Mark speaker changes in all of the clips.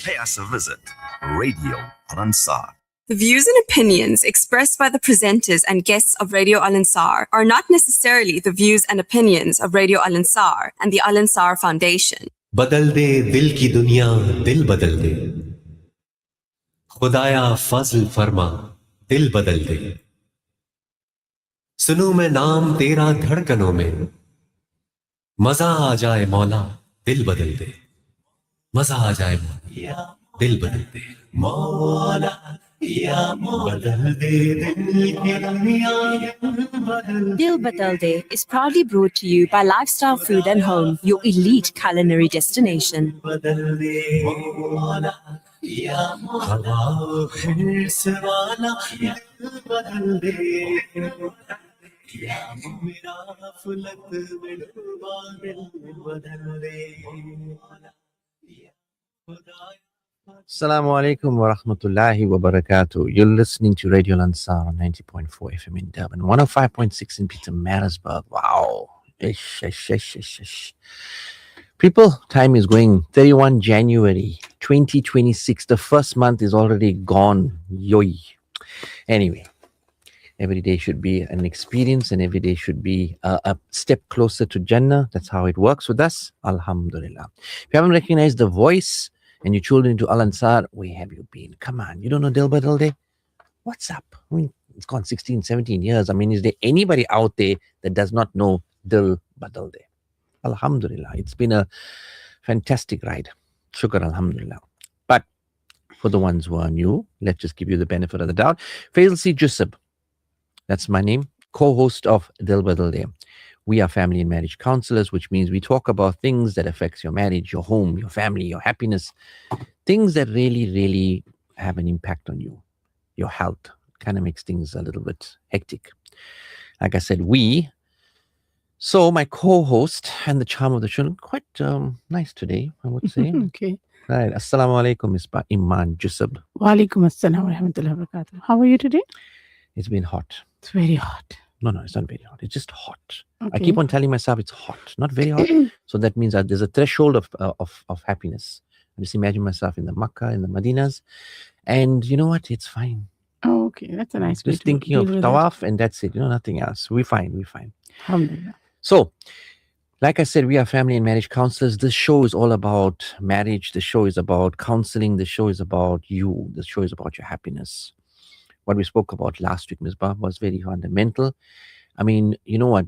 Speaker 1: Pay us a visit. Radio Ansaar.
Speaker 2: The views and opinions expressed by the presenters and guests of Radio Al-Ansar are not necessarily the views and opinions of Radio Al-Ansar and the Al-Ansar Foundation.
Speaker 3: बदल दे दिल की दुनिया दिल बदल दे खुदाया फजल फरमा दिल बदल दे सुनूं मैं नाम तेरा धड़कनों में मजा आ जाए मौला दिल बदल दे मजा आ जाए मौला दिल बदल दे मौला या बदल दे दिल की दुनिया
Speaker 4: Dil Badal Day is proudly brought to you by Lifestyle Food and Home, your elite culinary destination.
Speaker 5: Assalamu alaikum wa rahmatullahi wa barakatuh. You're listening to Radio Al-Ansar on 90.4 FM in Durban, 105.6 in Pietermaritzburg. Wow. Ish, ish, ish, ish, ish. People, time is going. 31 January 2026. The first month is already gone. Yoi. Anyway, every day should be an experience and every day should be a step closer to Jannah. That's how it works with us. Alhamdulillah. If you haven't recognized the voice, and you tuned into Al-Ansar, where have you been? Come on, you don't know Dil Badal Day? What's up? I mean, it's gone 16, 17 years. I mean, is there anybody out there that does not know Dil Badal Day? Alhamdulillah, it's been a fantastic ride. Shukr, alhamdulillah. But for the ones who are new, let's just give you the benefit of the doubt. Faizal Joosab, that's my name, co-host of Dil Badal Day. We are family and marriage counselors, which means we talk about things that affects your marriage, your home, your family, your happiness, things that really, really have an impact on you, your health. Kind of makes things a little bit hectic. Like I said, we. So my co-host and the charm of the show, quite nice today, I would say.
Speaker 6: Okay.
Speaker 5: Right. Assalamu alaikum, Ms. Iman Joosab.
Speaker 6: Wa alaikum assalam wa rahmatullahi wa barakatuh. How are you today?
Speaker 5: It's been hot.
Speaker 6: It's very hot.
Speaker 5: No, it's not very hot. It's just hot.
Speaker 6: Okay.
Speaker 5: I keep on telling myself it's hot, not very hot. So that means that there's a threshold of happiness. I just imagine myself in the Makkah, in the Madinas, and you know what? It's fine.
Speaker 6: Oh, okay. That's a nice way
Speaker 5: Just
Speaker 6: to
Speaker 5: thinking
Speaker 6: deal
Speaker 5: of
Speaker 6: with
Speaker 5: tawaf, and that's it. You know, nothing else. We're fine.
Speaker 6: Alhamdulillah.
Speaker 5: So, like I said, we are family and marriage counselors. This show is all about marriage. The show is about counseling. The show is about you. The show is about your happiness. What we spoke about last week, Ms. Bab, was very fundamental. I mean, you know what?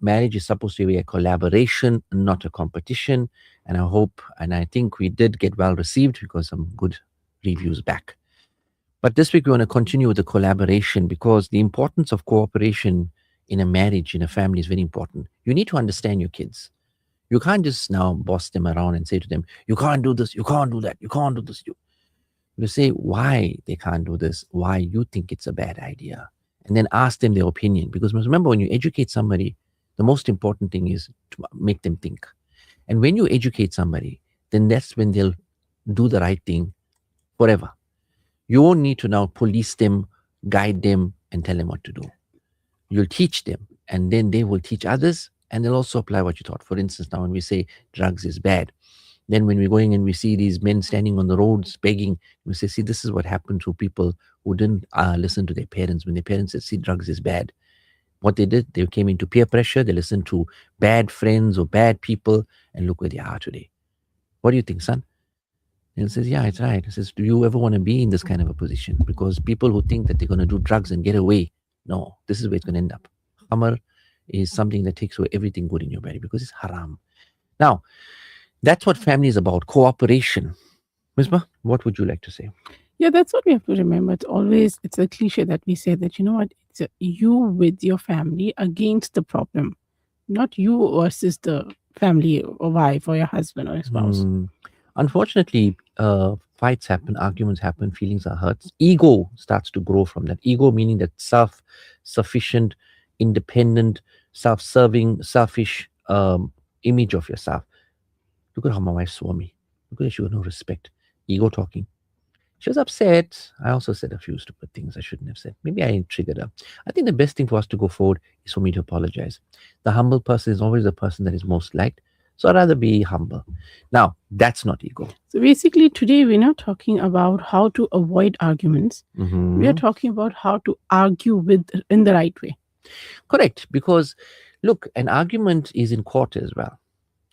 Speaker 5: Marriage is supposed to be a collaboration, not a competition. And I hope, and I think we did get well received because some good reviews back. But this week we want to continue with the collaboration because the importance of cooperation in a marriage, in a family is very important. You need to understand your kids. You can't just now boss them around and say to them, you can't do this, you can't do that, you can't do this. You say why they can't do this, why you think it's a bad idea, and then ask them their opinion. Because remember, when you educate somebody, the most important thing is to make them think. And when you educate somebody, then that's when they'll do the right thing forever. You won't need to now police them, guide them, and tell them what to do. You'll teach them, and then they will teach others, and they'll also apply what you taught. For instance, now when we say drugs is bad, then when we're going and we see these men standing on the roads begging, we say, see, this is what happened to people who didn't listen to their parents. When their parents said, see, drugs is bad. What they did, they came into peer pressure. They listened to bad friends or bad people, and look where they are today. What do you think, son? And he says, yeah, it's right. He says, do you ever want to be in this kind of a position? Because people who think that they're going to do drugs and get away, no, this is where it's going to end up. Khamar is something that takes away everything good in your body because it's haram. Now, that's what family is about, cooperation. Misbah, what would you like to say?
Speaker 6: Yeah, that's what we have to remember. It's a cliche that we say that, you know what, it's you with your family against the problem, not you versus the family or wife or your husband or your spouse.
Speaker 5: Unfortunately, fights happen, arguments happen, feelings are hurt. Ego starts to grow from that. Ego meaning that self-sufficient, independent, self-serving, selfish image of yourself. Look at how my wife swore me. Look at her, she got no respect. Ego talking. She was upset. I also said a few stupid things I shouldn't have said. Maybe I triggered her. I think the best thing for us to go forward is for me to apologize. The humble person is always the person that is most liked. So I'd rather be humble. Now, that's not ego.
Speaker 6: So basically, today we're not talking about how to avoid arguments.
Speaker 5: Mhm.
Speaker 6: We are talking about how to argue in the right way.
Speaker 5: Correct. Because look, an argument is in court as well.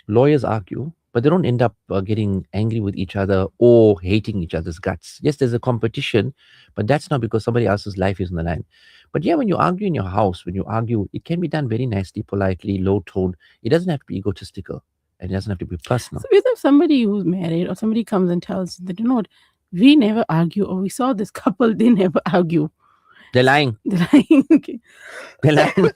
Speaker 5: Lawyers argue, but they don't end up getting angry with each other or hating each other's guts. Yes, there's a competition, but that's not because somebody else's life is on the line. But yeah, when you argue in your house, when you argue, it can be done very nicely, politely, low tone. It doesn't have to be egotistical and it doesn't have to be personal.
Speaker 6: So if somebody who's married or somebody comes and tells you that, you know what, we never argue, or we saw this couple, they never argue.
Speaker 5: They're lying.
Speaker 6: They're lying. Okay.
Speaker 5: They're lying.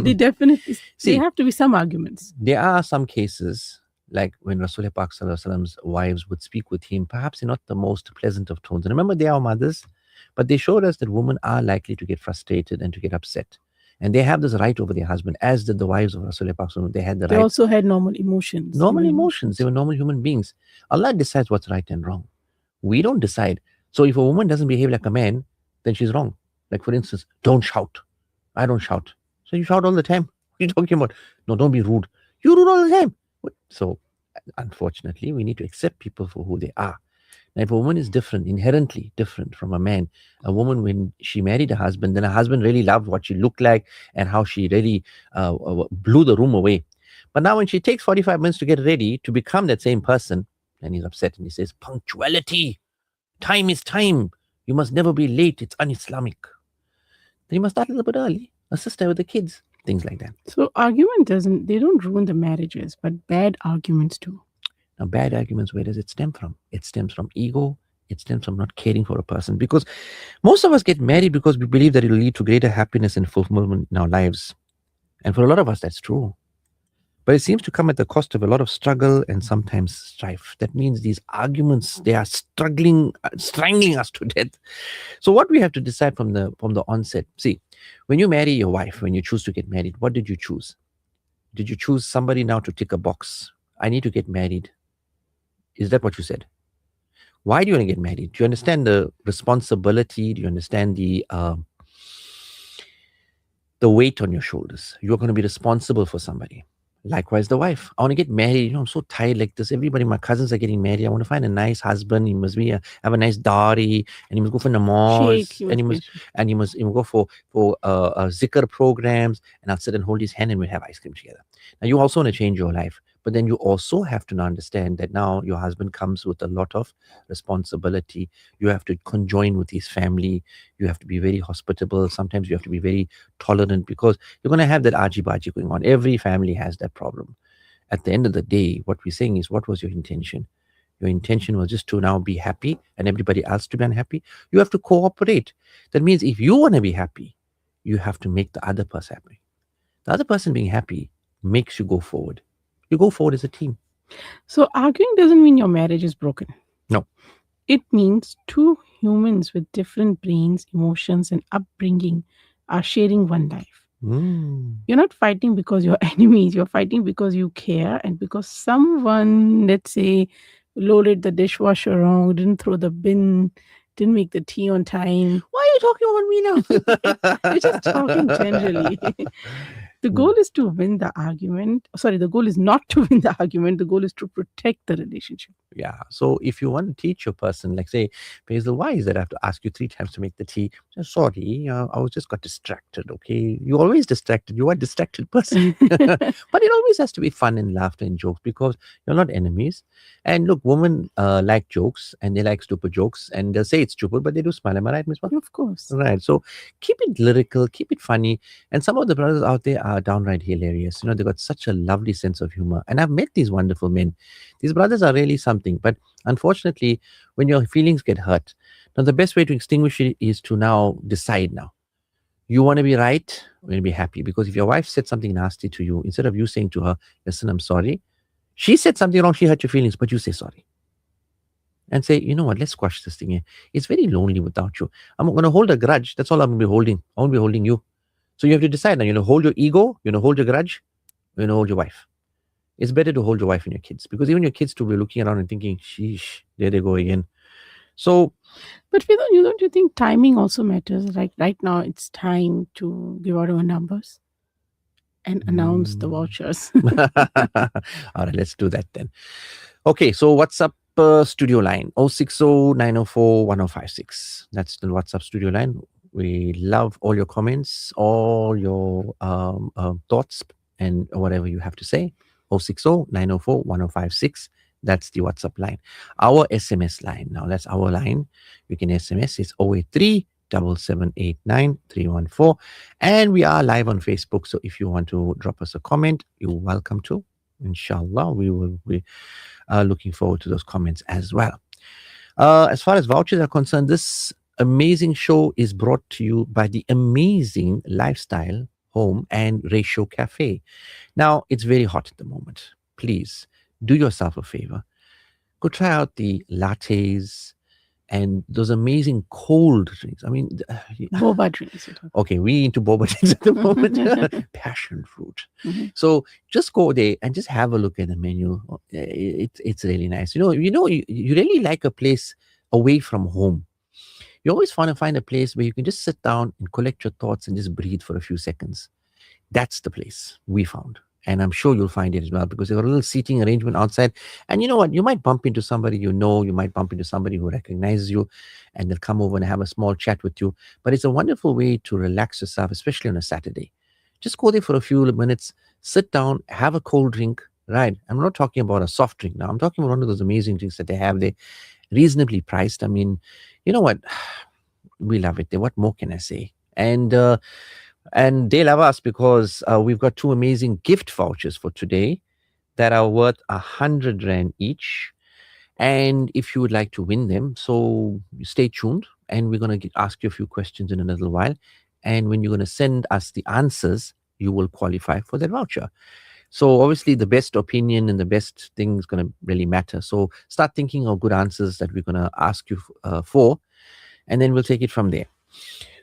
Speaker 6: They definitely,
Speaker 5: See,
Speaker 6: there have to be some arguments.
Speaker 5: There are some cases, like when Rasul Pak Sallallahu Alaihi Wasallam's wives would speak with him, perhaps in not the most pleasant of tones. And remember, they are mothers, but they showed us that women are likely to get frustrated and to get upset. And they have this right over their husband, as did the wives of Rasul Pak Sallallahu. They had the
Speaker 6: They
Speaker 5: right.
Speaker 6: also had normal emotions.
Speaker 5: Normal emotions. They were normal human beings. Allah decides what's right and wrong. We don't decide. So if a woman doesn't behave like a man, then she's wrong. Like, for instance, don't shout. I don't shout. So you shout all the time. What are you talking about? No, don't be rude. You rude all the time. So, unfortunately, we need to accept people for who they are. Now, if a woman is different, inherently different from a man, a woman, when she married a husband, then her husband really loved what she looked like and how she really blew the room away. But now when she takes 45 minutes to get ready to become that same person, then he's upset and he says, punctuality. Time is time. You must never be late. It's un-Islamic. Then you must start a little bit early. Assist her with the kids. Things like that.
Speaker 6: So argument they don't ruin the marriages, but bad arguments do.
Speaker 5: Now, bad arguments, where does it stem from? It stems from ego. It stems from not caring for a person. Because most of us get married because we believe that it will lead to greater happiness and fulfillment in our lives. And for a lot of us, that's true. But it seems to come at the cost of a lot of struggle and sometimes strife. That means these arguments, they are strangling us to death. So what we have to decide from the onset, see, when you marry your wife, when you choose to get married, what did you choose? Did you choose somebody now to tick a box? I need to get married. Is that what you said? Why do you want to get married? Do you understand the responsibility? Do you understand the weight on your shoulders? You're going to be responsible for somebody. Likewise, the wife. I want to get married. I'm so tired like this. Everybody, my cousins are getting married. I want to find a nice husband. He must have a nice daughter, and he must go for namaz, and he must go for zikr programs, and I'll sit and hold his hand and we'll have ice cream together. Now, you also want to change your life, but then you also have to understand that now your husband comes with a lot of responsibility. You have to conjoin with his family. You have to be very hospitable. Sometimes you have to be very tolerant, because you're going to have that argy-bargy going on. Every family has that problem. At the end of the day, what we're saying is, what was your intention? Your intention was just to now be happy and everybody else to be unhappy. You have to cooperate. That means if you want to be happy, you have to make the other person happy. The other person being happy makes you go forward. You go forward as a team.
Speaker 6: So arguing doesn't mean your marriage is broken.
Speaker 5: No.
Speaker 6: It means two humans with different brains, emotions, and upbringing are sharing one life. You're not fighting because you're enemies. You're fighting because you care, and because someone, let's say, loaded the dishwasher wrong, didn't throw the bin, didn't make the tea on time.
Speaker 5: Why are you talking about me now?
Speaker 6: We're just talking generally. The goal is to win the argument. Sorry, the goal is not to win the argument. The goal is to protect the relationship.
Speaker 5: Yeah. So if you want to teach your person, like say, Faizal, why is that I have to ask you 3 times to make the tea? Sorry, I was just got distracted. Okay. You're always distracted. You are a distracted person. But it always has to be fun and laughter and jokes, because you're not enemies. And look, women like jokes, and they like stupid jokes, and they'll say it's stupid, but they do smile. Am I right, Ms. Wah?
Speaker 6: Of course.
Speaker 5: Right. So keep it lyrical, keep it funny. And some of the brothers out there are downright hilarious. They've got such a lovely sense of humor. And I've met these wonderful men. These brothers are really something. But unfortunately, when your feelings get hurt, now the best way to extinguish it is to now decide now. You want to be right, or you want to be happy. Because if your wife said something nasty to you, instead of you saying to her, listen, I'm sorry, she said something wrong, she hurt your feelings, but you say sorry. And say, you know what, let's squash this thing here. It's very lonely without you. I'm going to hold a grudge. That's all I'm going to be holding. I won't be holding you. So you have to decide now, hold your ego, hold your grudge, hold your wife. It's better to hold your wife and your kids, because even your kids too will be looking around and thinking, sheesh, there they go again. So,
Speaker 6: but don't you think timing also matters? Like right now, it's time to give out our numbers. and announce the vouchers.
Speaker 5: All right, let's do that then. Okay, so WhatsApp studio line 060-904-1056. That's the WhatsApp studio line. We love all your comments, all your thoughts, and whatever you have to say. 060-904-1056. That's the WhatsApp line. Our SMS line. Now, that's our line. You can SMS. It's 083 7789 314. And we are live on Facebook. So if you want to drop us a comment, you're welcome to. Inshallah, we will be looking forward to those comments as well. As far as vouchers are concerned, this amazing show is brought to you by the amazing Lifestyle Home and Ratio Cafe. Now, it's very hot at the moment. Please do yourself a favor. Go try out the lattes and those amazing cold drinks. I mean,
Speaker 6: Boba drinks.
Speaker 5: okay, we into boba drinks at the moment. Passion fruit.
Speaker 6: Mm-hmm.
Speaker 5: So just go there and just have a look at the menu. It's really nice. You really like a place away from home. You always want to find a place where you can just sit down and collect your thoughts and just breathe for a few seconds. That's the place we found. And I'm sure you'll find it as well, because there's a little seating arrangement outside. And you know what? You might bump into somebody you might bump into somebody who recognizes you, and they'll come over and have a small chat with you. But it's a wonderful way to relax yourself, especially on a Saturday. Just go there for a few minutes, sit down, have a cold drink, right? I'm not talking about a soft drink now. I'm talking about one of those amazing drinks that they have there, reasonably priced. I mean, you know what? We love it there. What more can I say? And they love us because we've got two amazing gift vouchers for today that are worth 100 Rand each. And if you would like to win them, so stay tuned, and we're going to ask you a few questions in a little while. And when you're going to send us the answers, you will qualify for that voucher. So obviously the best opinion and the best thing is going to really matter. So start thinking of good answers that we're going to ask you for, and then we'll take it from there.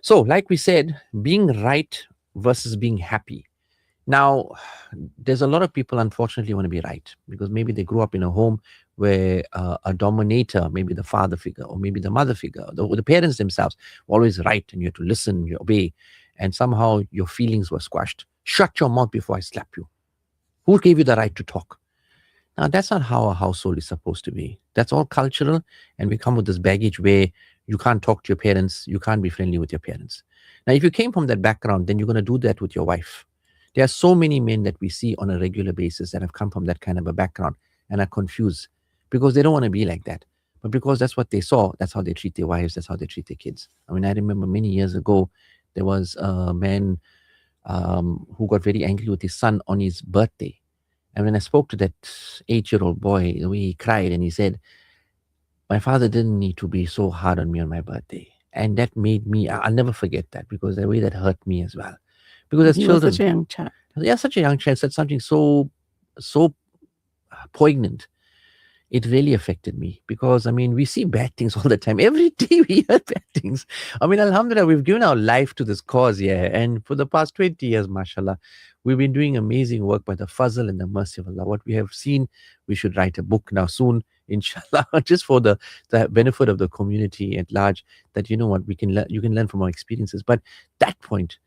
Speaker 5: So, like we said, being right versus being happy. Now, there's a lot of people, unfortunately, want to be right because maybe they grew up in a home where a dominator, maybe the father figure or maybe the mother figure, or the parents themselves, were always right, and you have to listen, you obey, and somehow your feelings were squashed. Shut your mouth before I slap you. Who gave you the right to talk? Now, that's not how a household is supposed to be. That's all cultural, and we come with this baggage where you can't talk to your parents, you can't be friendly with your parents. Now, if you came from that background, then you're going to do that with your wife. There are so many men that we see on a regular basis that have come from that kind of a background and are confused because they don't want to be like that. But because that's what they saw, that's how they treat their wives, that's how they treat their kids. I mean, I remember many years ago, there was a man who got very angry with his son on his birthday. And when I spoke to that 8-year-old boy, the way he cried, and he said, my father didn't need to be so hard on me on my birthday. And that made me, I'll never forget that, because the way that hurt me as well. Because as children,
Speaker 6: was such a young child.
Speaker 5: Yeah, such a young child said something so poignant. It really affected me because, I mean, we see bad things all the time. Every day we hear bad things. I mean, alhamdulillah, we've given our life to this cause here. And for the past 20 years, mashallah, we've been doing amazing work by the Faizal and the mercy of Allah. What we have seen, we should write a book now soon, inshallah, just for the benefit of the community at large, that, you know what, you can learn from our experiences. But that point,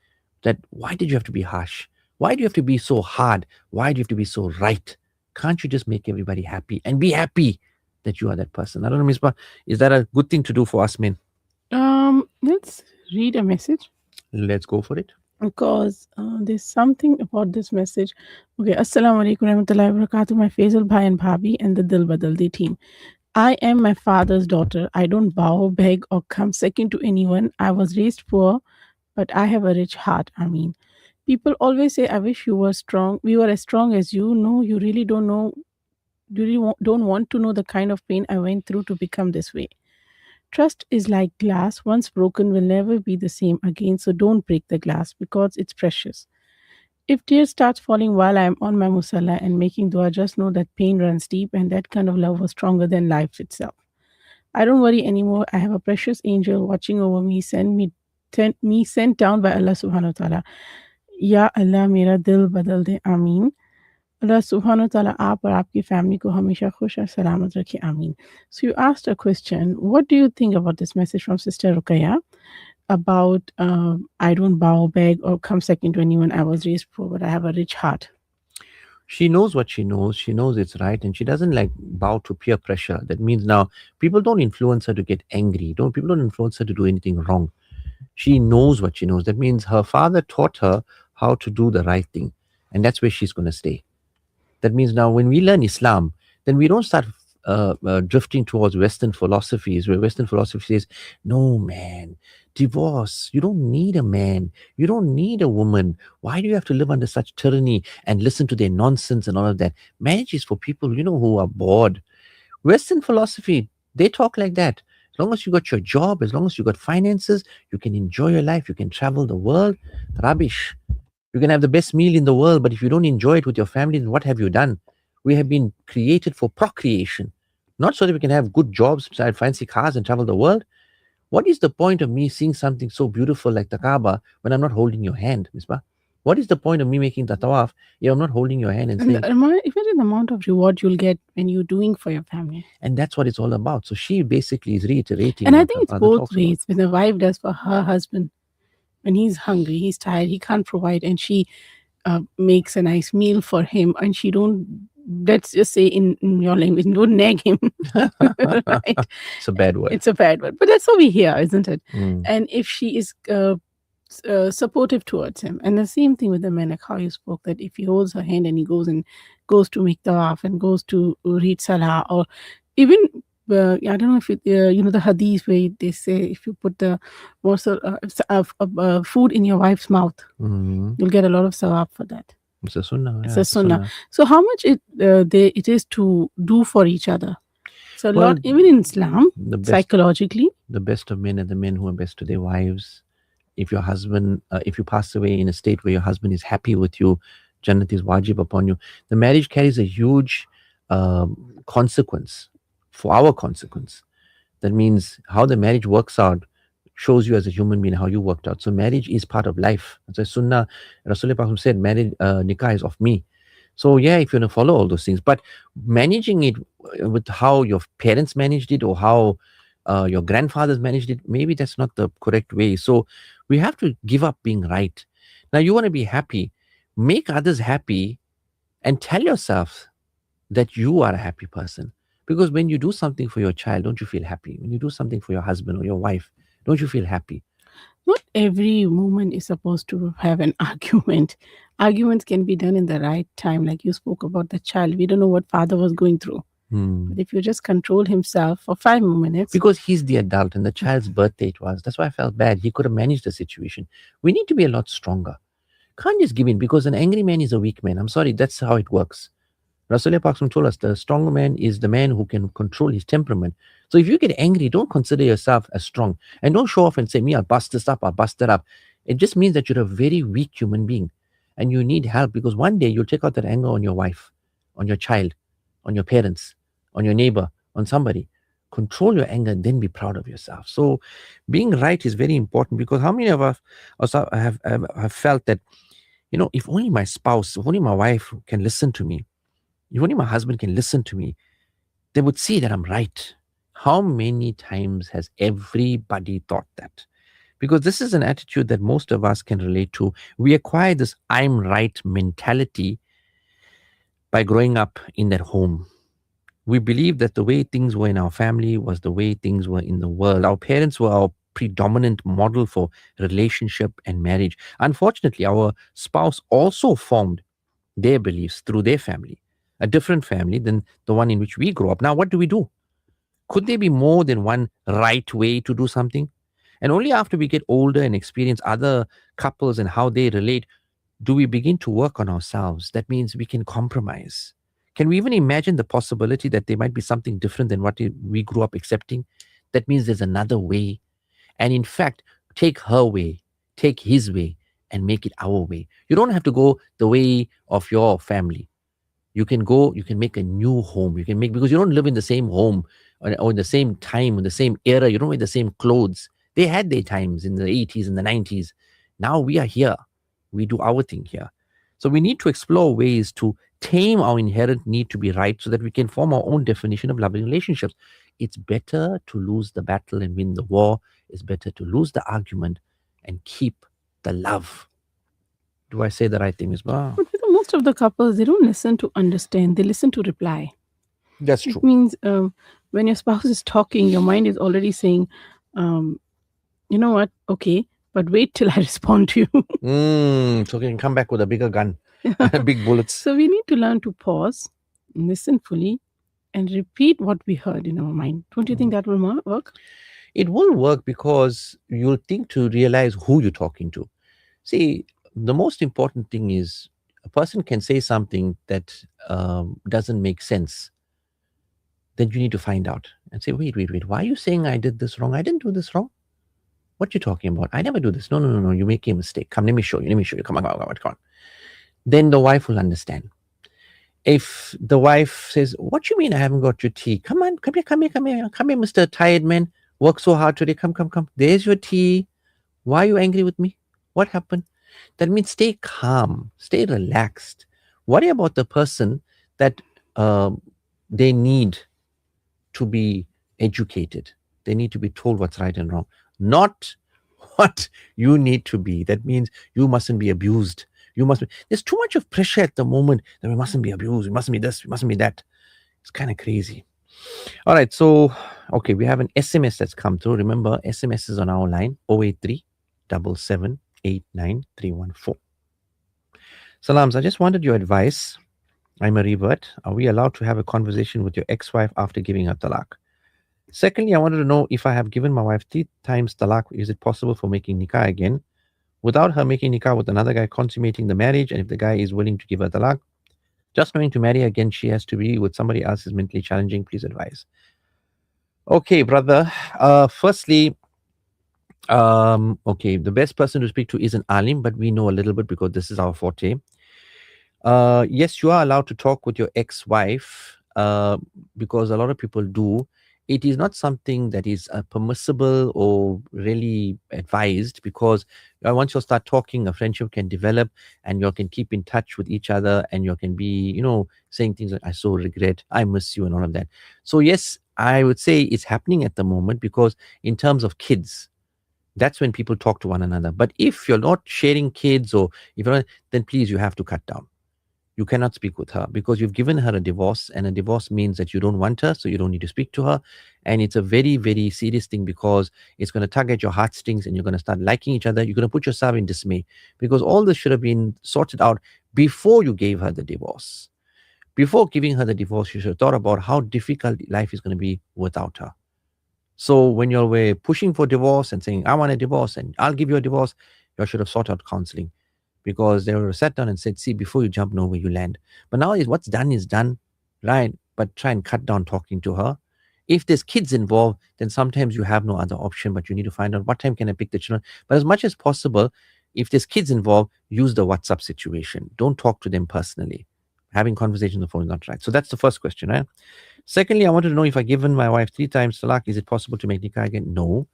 Speaker 5: that why did you have to be harsh? Why do you have to be so hard? Why do you have to be so right? Can't you just make everybody happy and be happy that you are that person? I don't know, Misbah, is that a good thing to do for us men?
Speaker 6: Let's read a message.
Speaker 5: Let's go for it.
Speaker 6: Because there's something about this message. Okay, Assalamu alaikum warahmatullahi wabarakatuh, my Faizal Bhai and Bhabhi and the Dil Badal De team. I am my father's daughter. I don't bow, beg, or come second to anyone. I was raised poor, but I have a rich heart. I mean, people always say, I wish you were strong. We were as strong as you. No, you really don't know. You really don't want to know the kind of pain I went through to become this way. Trust is like glass. Once broken, will never be the same again. So don't break the glass because it's precious. If tears start falling while I am on my musalla and making dua, just know that pain runs deep and that kind of love was stronger than life itself. I don't worry anymore. I have a precious angel watching over me, sent down by Allah subhanahu wa ta'ala. Ya Allah, mera dil badal de, Ameen. Allah subhanahu wa ta'ala aap aur aapki family ko hamesha khush aur salamat rakhe, Ameen. So you asked a question. What do you think about this message from Sister Ruqayya? about I don't bow, beg, or come second to anyone. I was raised poor, but I have a rich heart.
Speaker 5: She knows what she knows. She knows it's right, and she doesn't like bow to peer pressure. That means now people don't influence her to get angry. Don't people don't influence her to do anything wrong. She knows what she knows. That means her father taught her how to do the right thing, and that's where she's going to stay. That means now when we learn Islam, then we don't start drifting towards Western philosophies, where Western philosophy says, no, man, divorce, you don't need a man, you don't need a woman. Why do you have to live under such tyranny and listen to their nonsense and all of that? Marriage is for people, who are bored. Western philosophy, they talk like that. As long as you got your job, as long as you got finances, you can enjoy your life, you can travel the world. Rubbish. You can have the best meal in the world, but if you don't enjoy it with your family, then what have you done? We have been created for procreation, not so that we can have good jobs, drive fancy cars, and travel the world. What is the point of me seeing something so beautiful like the Kaaba when I'm not holding your hand, Misbah? What is the point of me making the tawaf if I'm not holding your hand and saying?
Speaker 6: Even the amount of reward you'll get when you're doing for your family.
Speaker 5: And that's what it's all about. So she basically is reiterating.
Speaker 6: And I think it's both ways. When the wife does for her husband, when he's hungry, he's tired, he can't provide, and she makes a nice meal for him, and she don't, let's just say in your language, don't nag him. Right?
Speaker 5: It's a bad word.
Speaker 6: It's a bad word. But that's what we hear, isn't it?
Speaker 5: Mm.
Speaker 6: And if she is supportive towards him, and the same thing with the men, like how you spoke, that if he holds her hand and he goes to make tawaf and goes to read salah, or even I don't know if it, the hadith where they say if you put the morsel of food in your wife's mouth, you'll get a lot of sawab for that.
Speaker 5: It's a sunnah.
Speaker 6: It's a sunnah. So how much it is to do for each other. So a lot, even in Islam, psychologically.
Speaker 5: The best of men are the men who are best to their wives. If your husband, if you pass away in a state where your husband is happy with you, Jannat is wajib upon you. The marriage carries a huge consequence, for our consequence. That means how the marriage works out shows you as a human being how you worked out. So marriage is part of life. That's why Sunnah, Rasulullah said, marriage, nikah is of me. So yeah, if you want to follow all those things, but managing it with how your parents managed it or how your grandfathers managed it, maybe that's not the correct way. So we have to give up being right. Now you want to be happy, make others happy, and tell yourself that you are a happy person. Because when you do something for your child, don't you feel happy? When you do something for your husband or your wife, don't you feel happy?
Speaker 6: Not every woman is supposed to have an argument. Arguments can be done in the right time. Like you spoke about the child. We don't know what father was going through. But if you just control himself for 5 minutes.
Speaker 5: Because he's the adult and the child's birthday it was. That's why I felt bad. He could have managed the situation. We need to be a lot stronger. Can't just give in because an angry man is a weak man. I'm sorry, that's how it works. Rasulullah told us the stronger man is the man who can control his temperament. So if you get angry, don't consider yourself as strong. And don't show off and say, me, I'll bust this up, I'll bust that up. It just means that you're a very weak human being. And you need help because one day you'll take out that anger on your wife, on your child, on your parents, on your neighbor, on somebody. Control your anger and then be proud of yourself. So being right is very important because how many of us also have felt that, if only my spouse, if only my wife can listen to me, if only my husband can listen to me, they would see that I'm right. How many times has everybody thought that? Because this is an attitude that most of us can relate to. We acquire this I'm right mentality by growing up in that home. We believe that the way things were in our family was the way things were in the world. Our parents were our predominant model for relationship and marriage. Unfortunately, our spouse also formed their beliefs through their family, a different family than the one in which we grew up. Now, what do? Could there be more than one right way to do something? And only after we get older and experience other couples and how they relate, do we begin to work on ourselves. That means we can compromise. Can we even imagine the possibility that there might be something different than what we grew up accepting? That means there's another way. And in fact, take her way, take his way, and make it our way. You don't have to go the way of your family. You can make a new home. Because you don't live in the same home or in the same time, in the same era. You don't wear the same clothes. They had their times in the 80s and the 90s. Now we are here. We do our thing here. So we need to explore ways to tame our inherent need to be right so that we can form our own definition of loving relationships. It's better to lose the battle and win the war. it's better to lose the argument and keep the love. Do I say the right thing, Misbah?
Speaker 6: But with most of the couples, they don't listen to understand, they listen to reply.
Speaker 5: That's
Speaker 6: It
Speaker 5: true.
Speaker 6: means when your spouse is talking, your mind is already saying, you know what, okay, but wait till I respond to you.
Speaker 5: So you can come back with a bigger gun, big bullets.
Speaker 6: So we need to learn to pause, listen fully, and repeat what we heard in our mind. Don't you think that will work?
Speaker 5: It will work because you'll think to realize who you're talking to. See, the most important thing is a person can say something that doesn't make sense. Then you need to find out and say, wait, why are you saying I did this wrong? I didn't do this wrong. What you talking about? I never do this. No. You're making a mistake. Come, let me show you. Come on. Then the wife will understand. If the wife says, what you mean I haven't got your tea? Come on, come here, Mr. Tired Man. Work so hard today. Come. There's your tea. Why are you angry with me? What happened? That means stay calm, stay relaxed. Worry about the person that they need to be educated. They need to be told what's right and wrong, not what you need to be. That means you mustn't be abused. There's too much of pressure at the moment that we mustn't be abused, we mustn't be this, we mustn't be that. It's kind of crazy. All right, so okay, we have an SMS that's come through. Remember, SMS is on our line 083 7789314. Salams, I just wanted your advice. I'm a revert. Are we allowed to have a conversation with your ex-wife after giving her talaq? Secondly, I wanted to know if I have given my wife 3 times talaq, is it possible for making nikah again without her making nikah with another guy, consummating the marriage? And if the guy is willing to give her talaq, just knowing to marry again, she has to be with somebody else is mentally challenging. Please advise. Okay, brother. Firstly, okay, the best person to speak to is an alim, but we know a little bit because this is our forte. Yes, you are allowed to talk with your ex-wife because a lot of people do. It is not something that is permissible or really advised, because once you start talking, a friendship can develop and you can keep in touch with each other, and you can be, saying things like, I so regret, I miss you, and all of that. So yes, I would say it's happening at the moment, because in terms of kids, that's when people talk to one another. But if you're not sharing kids, or if you're not, then please, you have to cut down. You cannot speak with her because you've given her a divorce, and a divorce means that you don't want her, so you don't need to speak to her. And it's a very, very serious thing, because it's going to tug at your heartstrings and you're going to start liking each other. You're going to put yourself in dismay, because all this should have been sorted out before you gave her the divorce. Before giving her the divorce, you should have thought about how difficult life is going to be without her. So when you're pushing for divorce and saying, I want a divorce and I'll give you a divorce, you should have sought out counseling, because they were sat down and said, see, before you jump, know where you land. But now what's done is done, right? But try and cut down talking to her. If there's kids involved, then sometimes you have no other option, but you need to find out what time can I pick the children. But as much as possible, if there's kids involved, use the WhatsApp situation. Don't talk to them personally. Having conversation on the phone is not right. So that's the first question, right? Secondly, I wanted to know, if I've given my wife 3 times talaq, is it possible to make nikah again? No.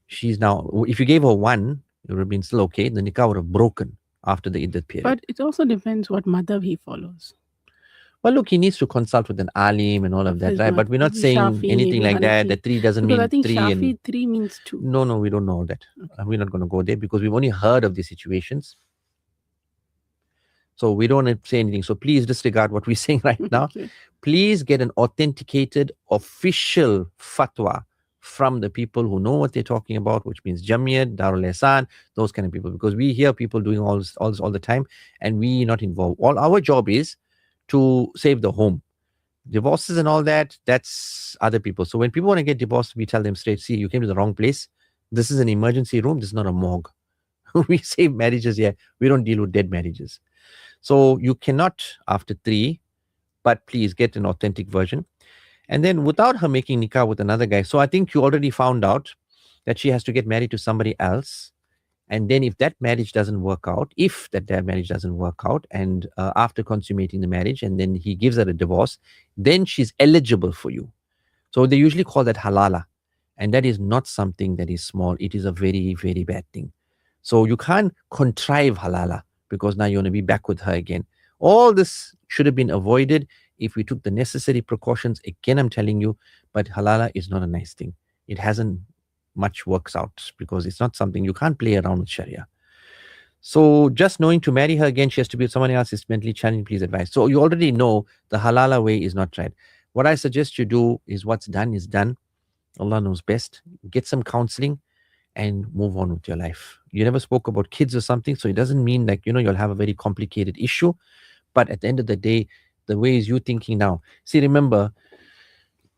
Speaker 5: She's now, if you gave her 1, it would have been still okay. The nikah would have broken after the iddat period.
Speaker 6: But it also depends what madhab he follows.
Speaker 5: Well, look, he needs to consult with an alim and all of that, right? But we're not saying
Speaker 6: Shafi,
Speaker 5: anything like that.
Speaker 6: Hanafi.
Speaker 5: That 3 doesn't
Speaker 6: Because
Speaker 5: mean
Speaker 6: I think
Speaker 5: 3.
Speaker 6: Shafi 3 means 2.
Speaker 5: No, we don't know that. We're not going to go there, because we've only heard of these situations. So we don't say anything. So please disregard what we're saying right now.
Speaker 6: Okay.
Speaker 5: Please get an authenticated, official fatwa from the people who know what they're talking about, which means Jamiyat, Darul Ihsan, those kind of people, because we hear people doing all this all the time, and we're not involved. All our job is to save the home. Divorces and all that, that's other people. So when people want to get divorced, we tell them straight, see, you came to the wrong place. This is an emergency room. This is not a morgue. We save marriages here. We don't deal with dead marriages. So you cannot after 3, but please get an authentic version. And then without her making nikah with another guy. So I think you already found out that she has to get married to somebody else. And then if that marriage doesn't work out, and after consummating the marriage, and then he gives her a divorce, then she's eligible for you. So they usually call that halala. And that is not something that is small. It is a very, very bad thing. So you can't contrive halala, because now you want to be back with her again. All this should have been avoided if we took the necessary precautions. Again, I'm telling you, but halala is not a nice thing. It hasn't much works out, because it's not something you can't play around with Sharia. So just knowing to marry her again, she has to be with someone else, is mentally challenging, please advise. So you already know the halala way is not right. What I suggest you do is, what's done is done. Allah knows best. Get some counseling and move on with your life. You never spoke about kids or something, so it doesn't mean like, you'll have a very complicated issue. But at the end of the day, the way is you thinking now. See, remember,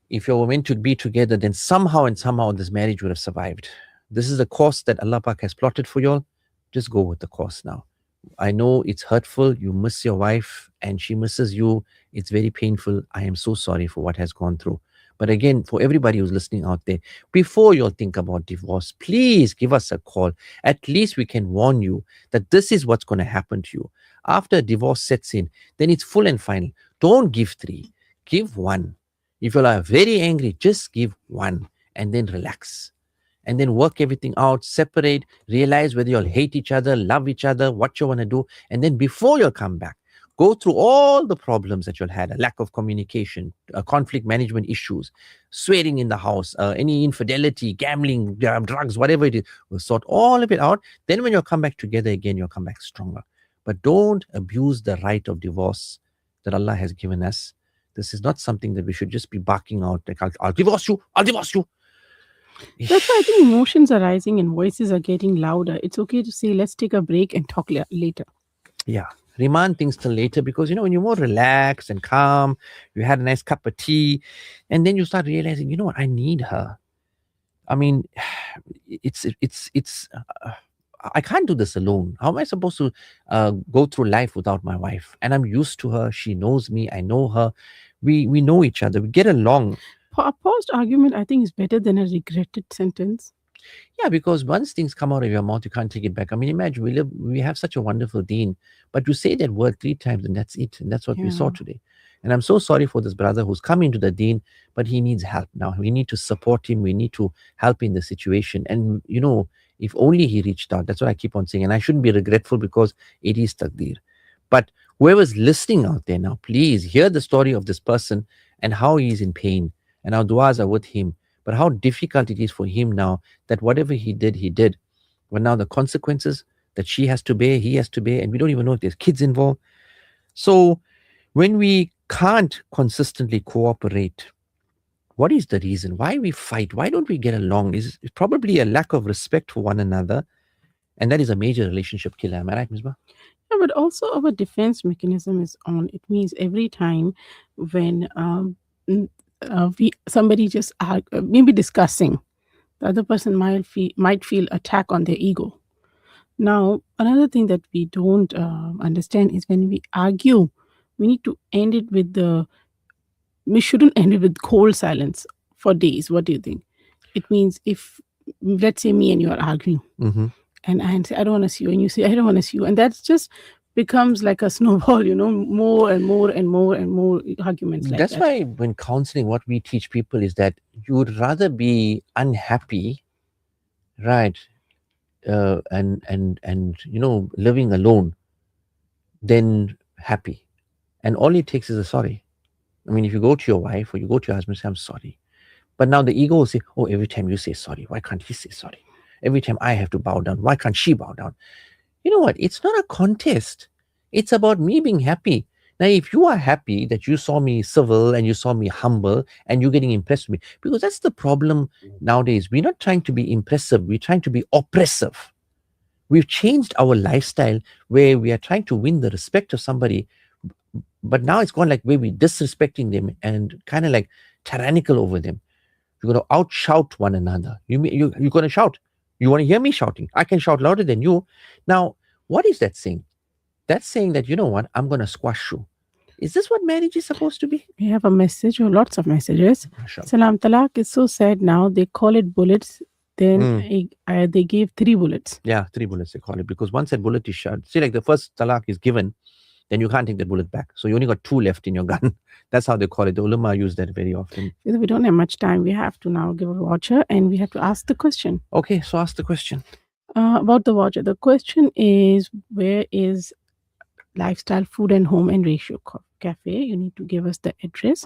Speaker 5: if you were meant to be together, then somehow this marriage would have survived. This is a course that Allah Pak has plotted for you all. Just go with the course now. I know it's hurtful. You miss your wife and she misses you. It's very painful. I am so sorry for what has gone through. But again, for everybody who's listening out there, before you'll think about divorce, please give us a call. At least we can warn you that this is what's going to happen to you. After divorce sets in, then it's full and final. Don't give 3, give 1. If you are very angry, just give 1 and then relax. And then work everything out, separate, realize whether you'll hate each other, love each other, what you want to do. And then before you'll come back, go through all the problems that you'll had, a lack of communication, conflict management issues, swearing in the house, any infidelity, gambling, drugs, whatever it is. We'll sort all of it out. Then when you'll come back together again, you'll come back stronger. But don't abuse the right of divorce that Allah has given us. This is not something that we should just be barking out like, I'll divorce you, I'll divorce you.
Speaker 6: That's why I think emotions are rising and voices are getting louder. It's okay to say, let's take a break and talk later.
Speaker 5: Yeah. Remand things till later, because when you're more relaxed and calm, you had a nice cup of tea, and then you start realizing, what, I need her. I mean, I can't do this alone. How am I supposed to go through life without my wife? And I'm used to her. She knows me. I know her. We know each other. We get along.
Speaker 6: A paused argument, I think, is better than a regretted sentence.
Speaker 5: Yeah, because once things come out of your mouth, you can't take it back. I mean, imagine we have such a wonderful deen, but you say that word 3 times and that's it. And that's what we saw today. And I'm so sorry for this brother who's come into the deen, but he needs help now. We need to support him. We need to help in the situation. And, if only he reached out. That's what I keep on saying. And I shouldn't be regretful, because it is taqdeer. But whoever's listening out there now, please hear the story of this person and how he is in pain. And our du'as are with him. But how difficult it is for him now, that whatever he did. But now the consequences that she has to bear, he has to bear, and we don't even know if there's kids involved. So when we can't consistently cooperate, what is the reason? Why we fight? Why don't we get along? It's probably a lack of respect for one another. And that is a major relationship killer. Am I right, Misbah?
Speaker 6: Yeah, but also our defense mechanism is on. It means every time when somebody just maybe discussing, the other person might feel attack on their ego. Now, another thing that we don't understand is when we argue, we need to end it with we shouldn't end it with cold silence for days. What do you think? It means if, let's say, me and you are arguing, and I say, I don't want to see you, and you say, I don't want to see you, and that's just becomes like a snowball, more and more and more and more arguments like
Speaker 5: That's
Speaker 6: that.
Speaker 5: why when counseling, what we teach people is that you would rather be unhappy, right, and living alone than happy. And all it takes is a sorry. I mean, if you go to your wife or you go to your husband and say, I'm sorry. But now the ego will say, oh, every time you say sorry, why can't he say sorry? Every time I have to bow down, why can't she bow down? You know what? It's not a contest. It's about me being happy. Now, if you are happy that you saw me civil and you saw me humble and you're getting impressed with me, because that's the problem nowadays. We're not trying to be impressive. We're trying to be oppressive. We've changed our lifestyle where we are trying to win the respect of somebody, but now it's gone like where we're disrespecting them and kind of like tyrannical over them. You're going to outshout one another. You're going to shout. You want to hear me shouting? I can shout louder than you. Now, what is that saying? That's saying that, you know what, I'm going to squash you. Is this what marriage is supposed to be?
Speaker 6: We have a message or lots of messages. Salam talaq is so sad now. They call it bullets. Then they gave 3 bullets.
Speaker 5: Yeah, 3 bullets they call it, because once that bullet is shot, see, like the first talaq is given, then you can't take the bullet back. So you only got 2 left in your gun. That's how they call it. The ulama use that very often.
Speaker 6: We don't have much time. We have to now give a voucher and we have to ask the question.
Speaker 5: Okay, so ask the question.
Speaker 6: About the voucher. The question is, where is Lifestyle Food and Home and Ratio Cafe? You need to give us the address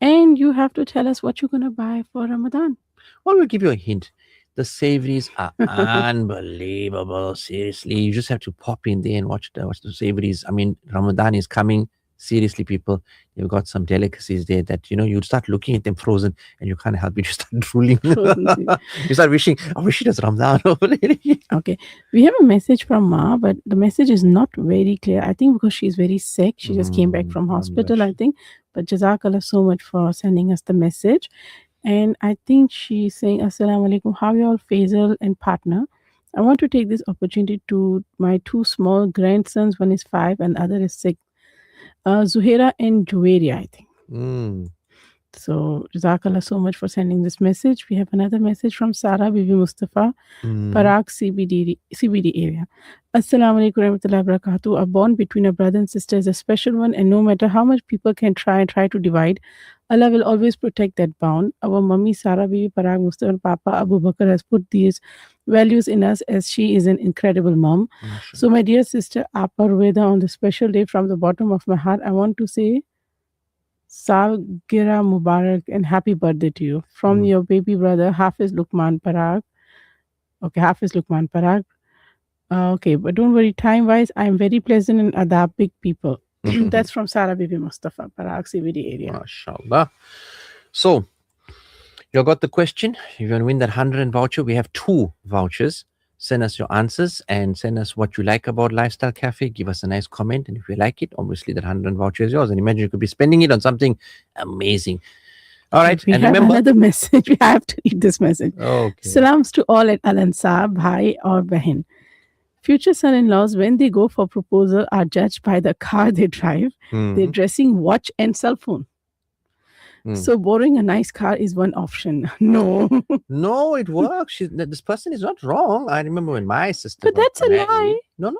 Speaker 6: and you have to tell us what you're going to buy for Ramadan.
Speaker 5: Well, we'll give you a hint. The savories are unbelievable. Seriously, you just have to pop in there and watch the savories. I mean, Ramadan is coming. Seriously, people, you've got some delicacies there that you start looking at them frozen, and you can't help it. You start drooling. You start wishing, I wish it was Ramadan already.
Speaker 6: Okay, we have a message from Ma, but the message is not very clear. I think because she's very sick, she just came back from hospital, I think. But Jazakallah so much for sending us the message. And I think she's saying, Assalamu alaikum, how are you all, Faizal and partner? I want to take this opportunity to my two small grandsons. One is 5 and the other is 6. Zuhaira and Juwaria, I think. So, Jazakallah so much for sending this message. We have another message from Sarah Bibi Mustafa, Parag CBD area. Assalamu alaikum warahmatullahi wabarakatuh. A bond between a brother and sister is a special one, and no matter how much people can try to divide, Allah will always protect that bond. Our mummy Sarah Bibi Parag Mustafa and Papa Abu Bakr has put these values in us, as she is an incredible mom. So, my dear sister Apar Veda, on the special day, from the bottom of my heart, I want to say Salgira Mubarak and happy birthday to you from your baby brother Hafiz Lukman Parag. Okay, Hafiz Lukman Parag. Okay, but don't worry, time wise, I am very pleasant and adab big people. That's from Sarah Bibi Mustafa, Parag CBD area.
Speaker 5: MashaAllah. So, you got the question. If you want to win that 100 voucher, we have 2 vouchers. Send us your answers and send us what you like about Lifestyle Cafe. Give us a nice comment. And if you like it, obviously that 100 voucher is yours. And imagine you could be spending it on something amazing. All right.
Speaker 6: We
Speaker 5: and
Speaker 6: have
Speaker 5: remember
Speaker 6: another message. We have to read this message.
Speaker 5: Okay.
Speaker 6: Salams to all at Ansaar, Bhai or Bahin. Future son-in-laws, when they go for proposal, are judged by the car they drive, their dressing, watch, and cell phone. So borrowing a nice car is one option. No.
Speaker 5: No, it works. This person is not wrong. I remember when my sister.
Speaker 6: But that's a lie.
Speaker 5: No.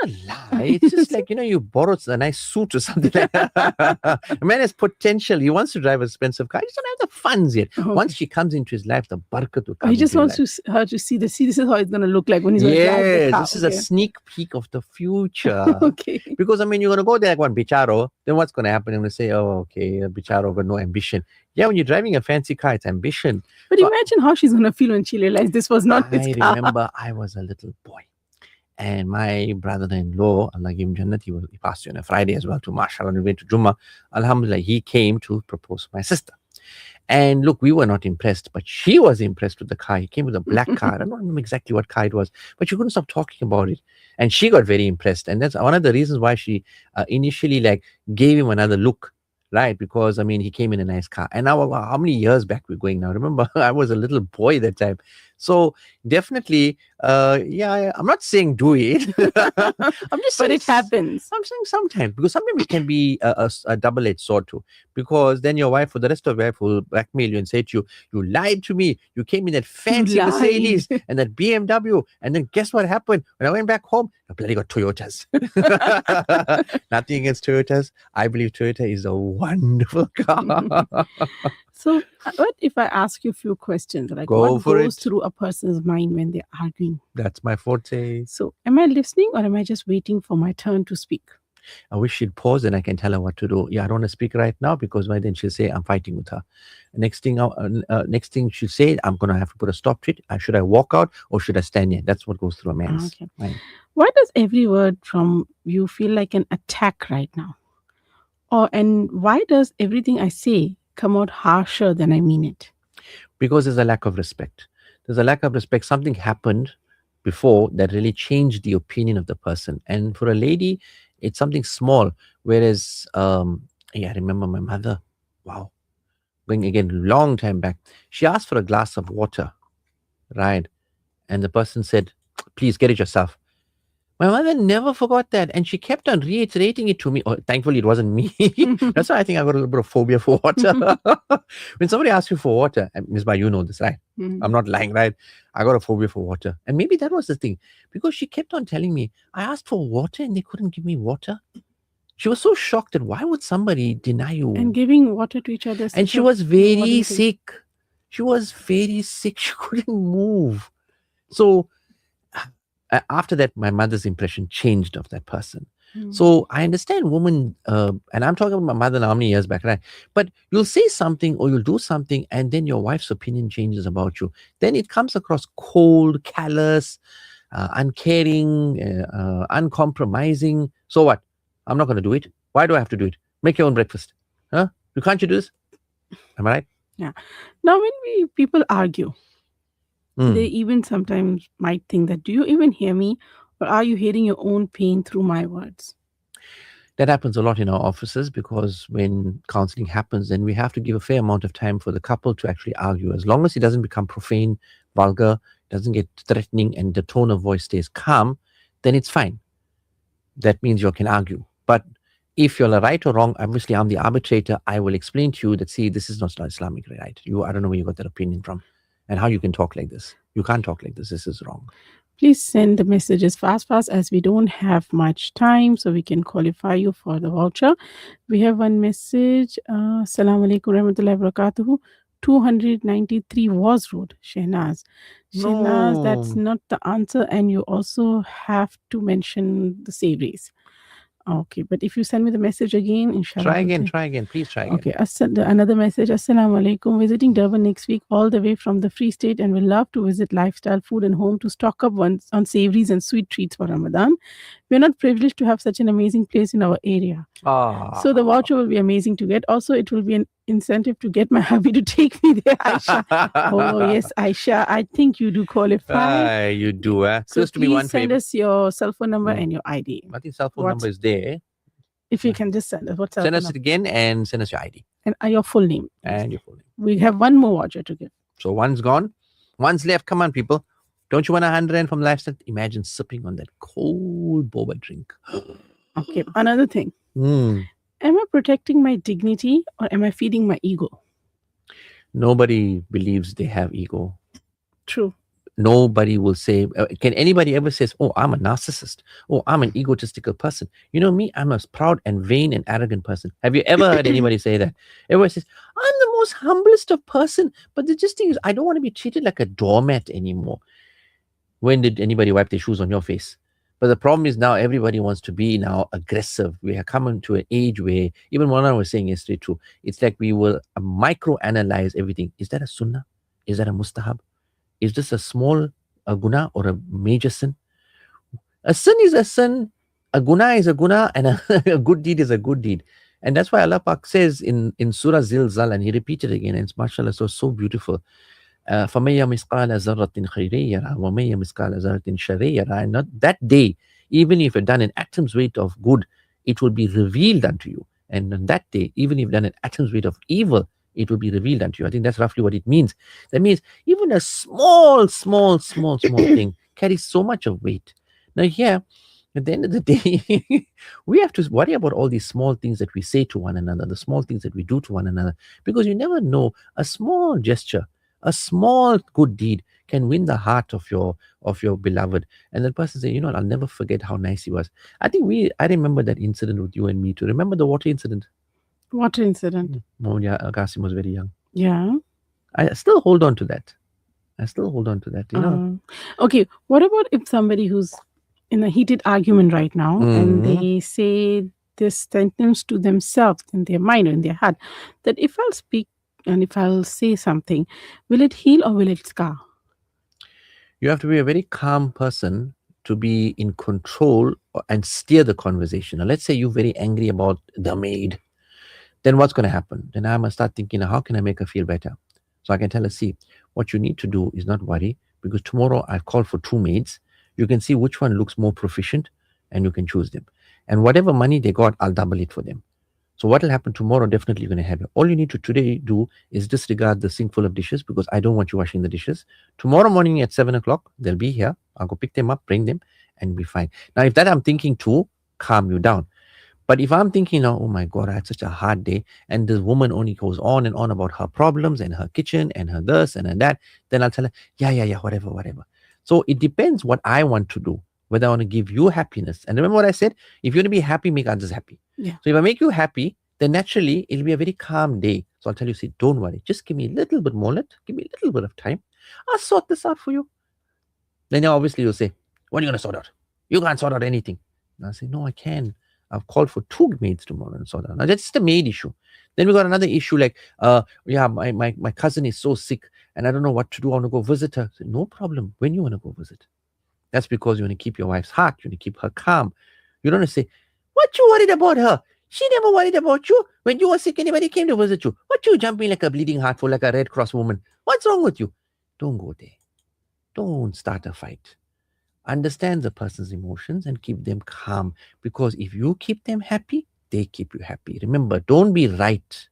Speaker 5: Not a lie. It's just like, you borrowed a nice suit or something like that. A man has potential. He wants to drive an expensive car. He doesn't have the funds yet.
Speaker 6: Okay.
Speaker 5: Once she comes into his life, the barakat will come.
Speaker 6: He just
Speaker 5: into
Speaker 6: wants
Speaker 5: his life.
Speaker 6: her to see this is how it's going to look like when he's going to drive the car.
Speaker 5: This is a sneak peek of the future.
Speaker 6: Okay.
Speaker 5: Because, you're going to go there like one bicharo. Then what's going to happen? I'm going to say, oh, okay, a bicharo got no ambition. Yeah, when you're driving a fancy car, it's ambition.
Speaker 6: But imagine how she's going to feel when she realized this was not his car.
Speaker 5: I remember I was a little boy. And my brother-in-law, Allah give him Jannat, he passed on a Friday as well to Mashallah, and we went to Jummah. Alhamdulillah, he came to propose to my sister. And look, we were not impressed, but she was impressed with the car. He came with a black car. I don't remember exactly what car it was, but she couldn't stop talking about it. And she got very impressed. And that's one of the reasons why she initially gave him another look. Right, because he came in a nice car. And now, how many years back we're going now? Remember, I was a little boy that time. So definitely, I'm not saying do it. I'm just saying,
Speaker 6: but it happens.
Speaker 5: I'm saying sometimes, because sometimes it can be a double-edged sword too. Because then your wife, for the rest of your life, will blackmail you and say to you, you lied to me. You came in that fancy Mercedes and that BMW. And then guess what happened? When I went back home, I bloody got Toyotas. Nothing against Toyotas. I believe Toyota is a wonderful car.
Speaker 6: So, what if I ask you a few questions? Like, what goes through a person's mind when they're arguing?
Speaker 5: That's my forte.
Speaker 6: So, am I listening or am I just waiting for my turn to speak?
Speaker 5: I wish she'd pause and I can tell her what to do. Yeah, I don't want to speak right now because by then she'll say I'm fighting with her. Next thing she'll say, I'm going to have to put a stop to it. Should I walk out or should I stand here? That's what goes through a man's mind.
Speaker 6: Why does every word from you feel like an attack right now? And why does everything I say come out harsher than I mean it?
Speaker 5: Because there's a lack of respect. There's a lack of respect. Something happened before that really changed the opinion of the person. And for a lady, it's something small. Whereas, I remember my mother, going again, long time back, she asked for a glass of water, right? And the person said, please get it yourself. My mother never forgot that. And she kept on reiterating it to me. Oh, thankfully, it wasn't me. That's why I think I got a little bit of phobia for water. When somebody asks you for water, Ms. Ba, you know this, right? I'm not lying, right? I got a phobia for water. And maybe that was the thing. Because she kept on telling me, I asked for water and they couldn't give me water. She was so shocked that why would somebody deny you?
Speaker 6: And giving water to each other.
Speaker 5: And she was very sick. She was very sick. She couldn't move. So after that, my mother's impression changed of that person. So I understand women, and I'm talking about my mother how many years back, right? But you'll say something or you'll do something, and then your wife's opinion changes about you. Then it comes across cold, callous, uncaring, uncompromising. So what? I'm not going to do it. Why do I have to do it? Make your own breakfast. Huh? You can't you do this? Am I right?
Speaker 6: Yeah. Now, when people argue,
Speaker 5: Mm.
Speaker 6: they even sometimes might think that, do you even hear me? Or are you hearing your own pain through my words?
Speaker 5: That happens a lot in our offices because when counseling happens, then we have to give a fair amount of time for the couple to actually argue. As long as it doesn't become profane, vulgar, doesn't get threatening, and the tone of voice stays calm, then it's fine. That means you can argue. But if you're right or wrong, obviously I'm the arbitrator. I will explain to you that, see, this is not Islamic, right? I don't know where you got that opinion from and how you can talk like this. You can't talk like this. This is wrong.
Speaker 6: Please send the messages fast, as we don't have much time, so we can qualify you for the voucher. We have one message. Assalamu alaikum warahmatullahi wabarakatuh. 293 Was Road, Shehnaz. Shehnaz, that's not the answer, and you also have to mention the savories. Okay, but if you send me the message again, inshallah.
Speaker 5: Try again. Please try again.
Speaker 6: Okay, another message. Assalamu alaikum. Visiting Durban next week, all the way from the Free State, and will love to visit Lifestyle Food and Home to stock up on savories and sweet treats for Ramadan. We're not privileged to have such an amazing place in our area. So the voucher will be amazing to get. Also, it will be an incentive to get my hubby to take me there, Aisha. Oh, yes, Aisha. I think you do qualify.
Speaker 5: You do,
Speaker 6: So please send us your cell phone number and your ID.
Speaker 5: I think cell phone number is there.
Speaker 6: If you can just send us.
Speaker 5: Send us it again and send us your ID.
Speaker 6: And your full name.
Speaker 5: And your full name.
Speaker 6: We have one more voucher to give.
Speaker 5: So one's gone. One's left. Come on, people. Don't you want 100 Rand from Lifestyle? Imagine sipping on that cold boba drink.
Speaker 6: Okay, another thing. Am I protecting my dignity or am I feeding my ego?
Speaker 5: Nobody believes they have ego.
Speaker 6: True.
Speaker 5: Nobody will say, can anybody ever say, oh, I'm a narcissist? Oh, I'm an egotistical person. You know me, I'm a proud and vain and arrogant person. Have you ever heard anybody say that? Everybody says, I'm the most humblest of person. But the just thing is, I don't want to be treated like a doormat anymore. When did anybody wipe their shoes on your face? But the problem is now everybody wants to be now aggressive. We are coming to an age where, even what I was saying yesterday too, it's like we will micro-analyze everything. Is that a sunnah? Is that a mustahab? Is this a small guna or a major sin? A sin is a sin, a guna is a guna, and a good deed is a good deed. And that's why Allah Pak says in Surah Zilzal, and he repeated again, and it's mashallah so beautiful. فَمَيَّ مِسْقَالَ ذَرَّةٍ خَيْرٍ يَرَى وَمَيَّ مِسْقَالَ ذَرَّةٍ شَرٍ يَرَى. And not that day, even if you've done an atom's weight of good, it will be revealed unto you. And on that day, even if you've done an atom's weight of evil, it will be revealed unto you. I think that's roughly what it means. That means even a small thing carries so much of weight. Now here, at the end of the day, we have to worry about all these small things that we say to one another, the small things that we do to one another, because you never know, a small gesture, a small good deed can win the heart of your beloved. And that person say, you know what, I'll never forget how nice he was. I remember that incident with you and me too. Remember the water incident?
Speaker 6: What incident?
Speaker 5: Yeah, Qasim was very young.
Speaker 6: Yeah.
Speaker 5: I still hold on to that. You know.
Speaker 6: Okay, what about if somebody who's in a heated argument right now and they say this sentence to themselves in their mind or in their heart, that if I'll speak and if I'll say something, will it heal or will it scar?
Speaker 5: You have to be a very calm person to be in control and steer the conversation. Now, let's say you're very angry about the maid. Then what's going to happen? Then I must start thinking, how can I make her feel better? So I can tell her, see, what you need to do is not worry, because tomorrow I've called for 2 maids. You can see which one looks more proficient and you can choose them. And whatever money they got, I'll double it for them. So what will happen tomorrow, definitely you're going to have it. All you need to today do is disregard the sink full of dishes, because I don't want you washing the dishes. Tomorrow morning at 7 o'clock, they'll be here. I'll go pick them up, bring them, and be fine. Now, if that I'm thinking to calm you down. But if I'm thinking now, oh my God, I had such a hard day, and this woman only goes on and on about her problems and her kitchen and her this and her that, then I'll tell her, yeah, whatever. So it depends what I want to do, whether I want to give you happiness. And remember what I said? If you want to be happy, make others happy.
Speaker 6: Yeah.
Speaker 5: So if I make you happy, then naturally it'll be a very calm day. So I'll tell you, see, don't worry. Just give me a little bit more, give me a little bit of time. I'll sort this out for you. Then obviously you'll say, what are you going to sort out? You can't sort out anything. And I'll say, no, I can. I've called for 2 maids tomorrow and so on. Now that's the maid issue. Then we got another issue like, yeah, my cousin is so sick and I don't know what to do. I want to go visit her. So, no problem. When you want to go visit? That's because you want to keep your wife's heart. You want to keep her calm. You don't want to say, what you worried about her? She never worried about you. When you were sick, anybody came to visit you. What you jumping like a bleeding heart for, like a Red Cross woman? What's wrong with you? Don't go there. Don't start a fight. Understand the person's emotions and keep them calm. Because if you keep them happy, they keep you happy. Remember, don't be right.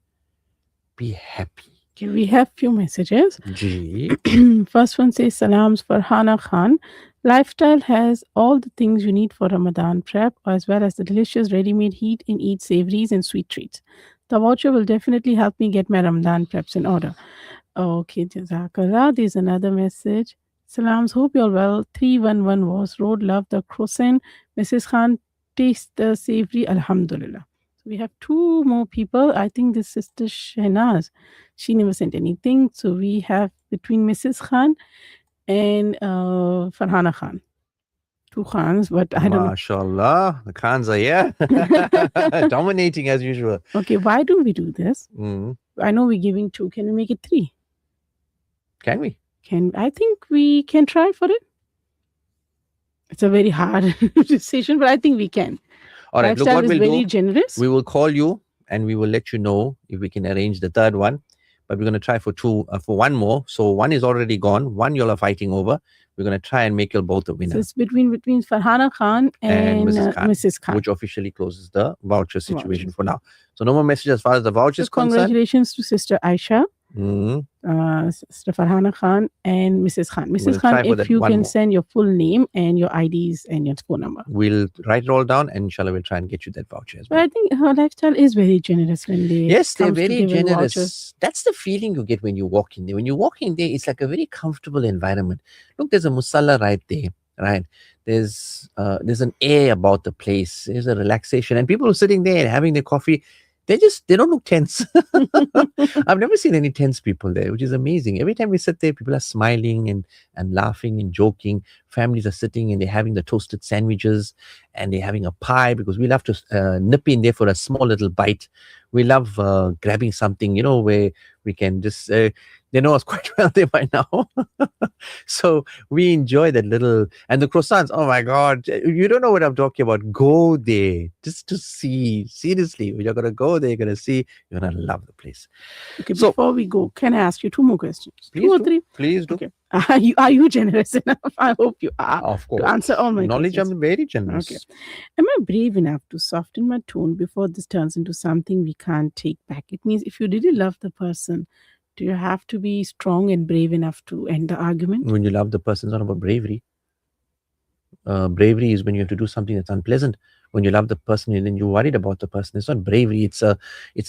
Speaker 5: Be happy.
Speaker 6: Okay, we have few messages.
Speaker 5: Gee.
Speaker 6: First one says, Salams for Hana Khan. Lifestyle has all the things you need for Ramadan prep, as well as the delicious ready-made heat and eat savories and sweet treats. The voucher will definitely help me get my Ramadan preps in order. Okay, Jazakallah. There's another message. Salams, hope you're well. 311 Was Road, love the croissant. Mrs. Khan, taste the savory. Alhamdulillah. So we have 2 more people. I think this is Sister Shehnaz. She never sent anything. So we have between Mrs. Khan and Farhana Khan. 2 Khans, but I don't know.
Speaker 5: MashaAllah. The Khans are here. Dominating as usual.
Speaker 6: Okay, why do we do this?
Speaker 5: Mm.
Speaker 6: I know we're giving 2. Can we make it 3?
Speaker 5: Can we?
Speaker 6: I think we can try for it. It's a very hard decision, but I think we can.
Speaker 5: All right, look
Speaker 6: Lifestyle
Speaker 5: what
Speaker 6: is
Speaker 5: we'll
Speaker 6: very
Speaker 5: do.
Speaker 6: generous.
Speaker 5: We will call you and we will let you know if we can arrange the 3rd one. But we're going to try for 2, for 1 more. So 1 is already gone. 1 you'll are fighting over. We're going to try and make you both the winner.
Speaker 6: So it's between Farhana Khan and Mrs. Khan.
Speaker 5: Which officially closes the voucher situation for now. So no more messages as far as the voucher is concerned.
Speaker 6: Congratulations to Sister Aisha,
Speaker 5: Mm-hmm.
Speaker 6: Sister Farhana Khan, and Mrs. Khan. Mrs.
Speaker 5: We'll try
Speaker 6: Khan,
Speaker 5: for
Speaker 6: if
Speaker 5: that
Speaker 6: you
Speaker 5: one
Speaker 6: can
Speaker 5: more.
Speaker 6: send your full name and your IDs and your phone number.
Speaker 5: We'll write it all down and inshallah we'll try and get you that voucher as
Speaker 6: But
Speaker 5: well.
Speaker 6: I think her lifestyle is very generous when they
Speaker 5: Yes, they're
Speaker 6: comes to
Speaker 5: very
Speaker 6: giving
Speaker 5: generous.
Speaker 6: vouchers.
Speaker 5: That's the feeling you get when you walk in there. When you walk in there, it's like a very comfortable environment. Look, there's a musalla right there, right? There's an air about the place. There's a relaxation. And people are sitting there having their coffee. They don't look tense. I've never seen any tense people there, which is amazing. Every time we sit there, people are smiling and laughing and joking. Families are sitting and they're having the toasted sandwiches and they're having a pie because we love to nip in there for a small little bite. We love grabbing something, where we can just, they know us quite well there by now. So we enjoy that little, and the croissants, oh my God, you don't know what I'm talking about. Go there just to see. Seriously, you're going to go there, you're going to see, you're going to love the place.
Speaker 6: Okay,
Speaker 5: So-
Speaker 6: before we go, can I ask you 2 more questions?
Speaker 5: Please
Speaker 6: 2 or
Speaker 5: do.
Speaker 6: 3?
Speaker 5: Please do.
Speaker 6: Okay. Are you generous enough? I hope you are.
Speaker 5: Of course.
Speaker 6: To answer all my
Speaker 5: Knowledge,
Speaker 6: questions.
Speaker 5: I'm very generous.
Speaker 6: Okay. Am I brave enough to soften my tone before this turns into something we can't take back? It means if you really love the person, do you have to be strong and brave enough to end the argument?
Speaker 5: When you love the person, it's not about bravery. Bravery is when you have to do something that's unpleasant. When you love the person and then you're worried about the person, it's not bravery. It's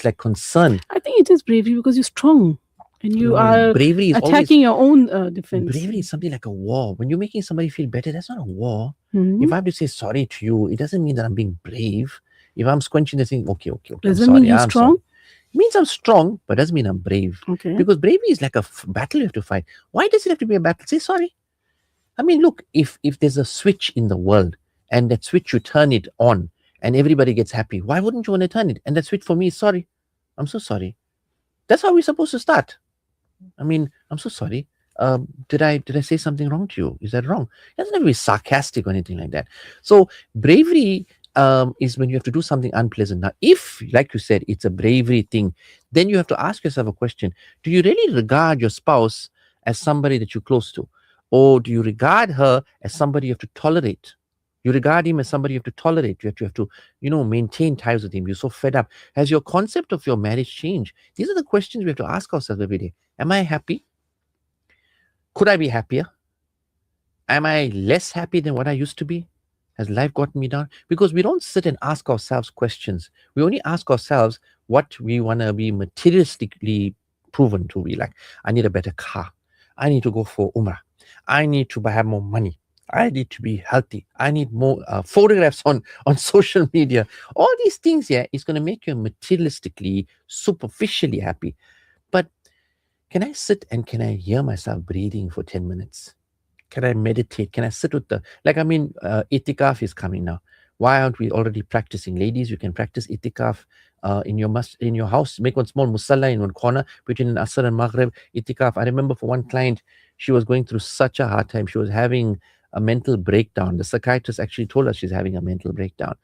Speaker 5: like concern.
Speaker 6: I think it is bravery because you're strong and you are
Speaker 5: bravery is
Speaker 6: attacking your own defense.
Speaker 5: Bravery is something like a war. When you're making somebody feel better, that's not a war.
Speaker 6: Mhm.
Speaker 5: If I have to say sorry to you, it doesn't mean that I'm being brave. If I'm squinching the thing, okay,
Speaker 6: Does
Speaker 5: I'm
Speaker 6: it mean
Speaker 5: sorry,
Speaker 6: you're
Speaker 5: I'm
Speaker 6: strong?
Speaker 5: sorry. It means I'm strong, but doesn't mean I'm brave.
Speaker 6: Okay.
Speaker 5: Because bravery is like a battle you have to fight. Why does it have to be a battle? Say sorry. I mean, look, if there's a switch in the world and that switch you turn it on and everybody gets happy, why wouldn't you want to turn it? And that switch for me is sorry. I'm so sorry. That's how we're supposed to start. I mean, I'm so sorry. Did I say something wrong to you? Is that wrong? It doesn't have to be sarcastic or anything like that. So bravery is when you have to do something unpleasant. Now, if, like you said, it's a bravery thing, then you have to ask yourself a question. Do you really regard your spouse as somebody that you're close to? Or do you regard her as somebody you have to tolerate? You regard him as somebody you have to tolerate. You have to, maintain ties with him. You're so fed up. Has your concept of your marriage changed? These are the questions we have to ask ourselves every day. Am I happy? Could I be happier? Am I less happy than what I used to be? Has life gotten me down? Because we don't sit and ask ourselves questions. We only ask ourselves what we want to be materialistically proven to be. Like, I need a better car. I need to go for Umrah. I need to have more money. I need to be healthy. I need more photographs on social media. All these things here is going to make you materialistically, superficially happy. But can I sit and can I hear myself breathing for 10 minutes? Can I meditate? Can I sit with itikaf is coming now. Why aren't we already practicing? Ladies, you can practice itikaf in your house. Make one small musalla in one corner between Asr and Maghrib. Itikaf. I remember for one client, she was going through such a hard time. She was having a mental breakdown. The psychiatrist actually told us she's having a mental breakdown.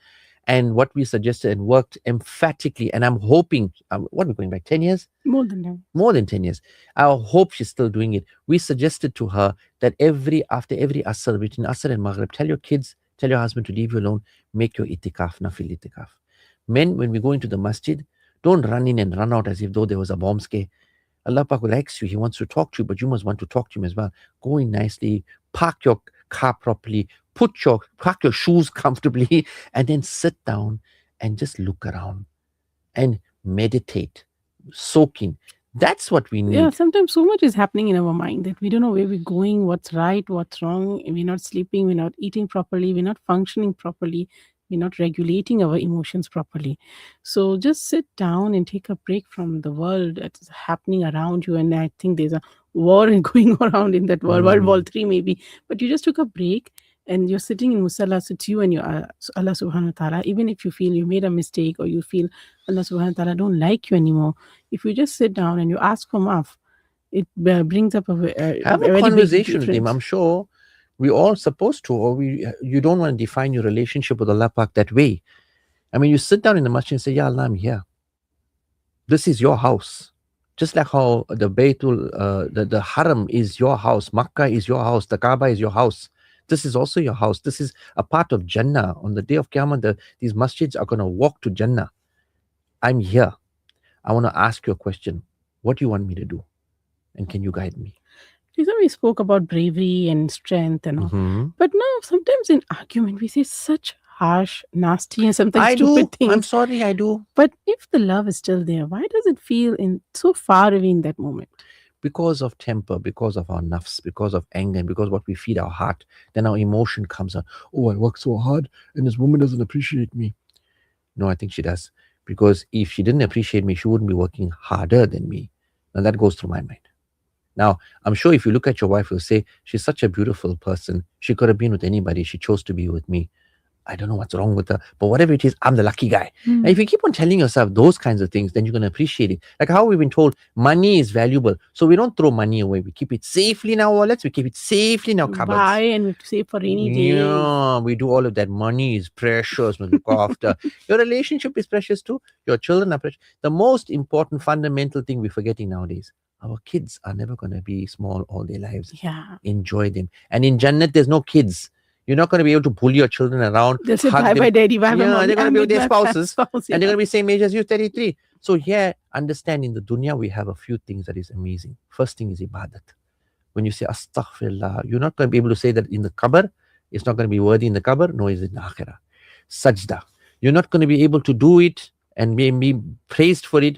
Speaker 5: And what we suggested and worked emphatically, and I'm hoping, what are we going back, 10 years?
Speaker 6: More than that.
Speaker 5: More than 10 years. I hope she's still doing it. We suggested to her that after every Asr, between Asr and Maghrib, tell your kids, tell your husband to leave you alone, make your itikaf, nafil itikaf. Men, when we go into the masjid, don't run in and run out as if though there was a bomb scare. Allah Pak likes you. He wants to talk to you, but you must want to talk to him as well. Go in nicely, park your car properly, park your shoes comfortably, and then sit down and just look around and meditate, soak in. That's what we need.
Speaker 6: Yeah, sometimes so much is happening in our mind that we don't know where we're going, what's right, what's wrong. We're not sleeping, we're not eating properly, we're not functioning properly, we're not regulating our emotions properly. So just sit down and take a break from the world that's happening around you. And I think there's a war going around in that world, World War III maybe. But you just took a break and you're sitting in Musalla, so it's you and your Allah subhanahu wa ta'ala. Even if you feel you made a mistake or you feel Allah subhanahu wa ta'ala don't like you anymore, if you just sit down and you ask for maaf, it brings up
Speaker 5: have a
Speaker 6: very
Speaker 5: conversation
Speaker 6: big
Speaker 5: with him.
Speaker 6: difference.
Speaker 5: I'm sure we're all supposed to, or you don't want to define your relationship with Allah Pak that way. I mean, you sit down in the masjid and say, Ya Allah, I'm here. This is your house. Just like how the Baytul, the Haram is your house, Makkah is your house, the Kaaba is your house. This is also your house. This is a part of Jannah. On the day of Qiyamah, these masjids are going to walk to Jannah. I'm here. I want to ask you a question. What do you want me to do? And can you guide me?
Speaker 6: We spoke about bravery and strength and all.
Speaker 5: Mhm.
Speaker 6: But now, sometimes in argument, we say such harsh, nasty, and sometimes
Speaker 5: I
Speaker 6: stupid
Speaker 5: do.
Speaker 6: things.
Speaker 5: I'm sorry, I do.
Speaker 6: But if the love is still there, why does it feel so far away in that moment?
Speaker 5: Because of temper, because of our nafs, because of anger, and because what we feed our heart, then our emotion comes out. Oh, I work so hard and this woman doesn't appreciate me. No, I think she does. Because if she didn't appreciate me, she wouldn't be working harder than me. Now that goes through my mind. Now, I'm sure if you look at your wife, you'll say, she's such a beautiful person. She could have been with anybody. She chose to be with me. I don't know what's wrong with her, but whatever it is, I'm the lucky guy. And if you keep on telling yourself those kinds of things, then you're going to appreciate it. Like how we've been told money is valuable. So we don't throw money away. We keep it safely in our wallets. We keep it safely in our cupboards.
Speaker 6: Buy and we have to save for rainy days.
Speaker 5: Yeah, we do all of that. Money is precious. We look after. Your relationship is precious too. Your children are precious. The most important fundamental thing we're forgetting nowadays, our kids are never going to be small all their lives.
Speaker 6: Yeah.
Speaker 5: Enjoy them. And in Jannat, there's no kids. You're not going to be able to pull your children around.
Speaker 6: They'll say,
Speaker 5: hug
Speaker 6: bye
Speaker 5: them.
Speaker 6: bye daddy, bye bye
Speaker 5: Yeah,
Speaker 6: mommy.
Speaker 5: they're going to
Speaker 6: I'm
Speaker 5: be with their
Speaker 6: my fat
Speaker 5: spouses.
Speaker 6: spouse,
Speaker 5: And
Speaker 6: yeah.
Speaker 5: they're going to be same age as you, 33. So here, understand in the dunya, we have a few things that is amazing. First thing is ibadat. When you say astaghfirullah, you're not going to be able to say that in the qabr. It's not going to be worthy in the qabr, nor is it in the akhirah. Sajda. You're not going to be able to do it and be praised for it.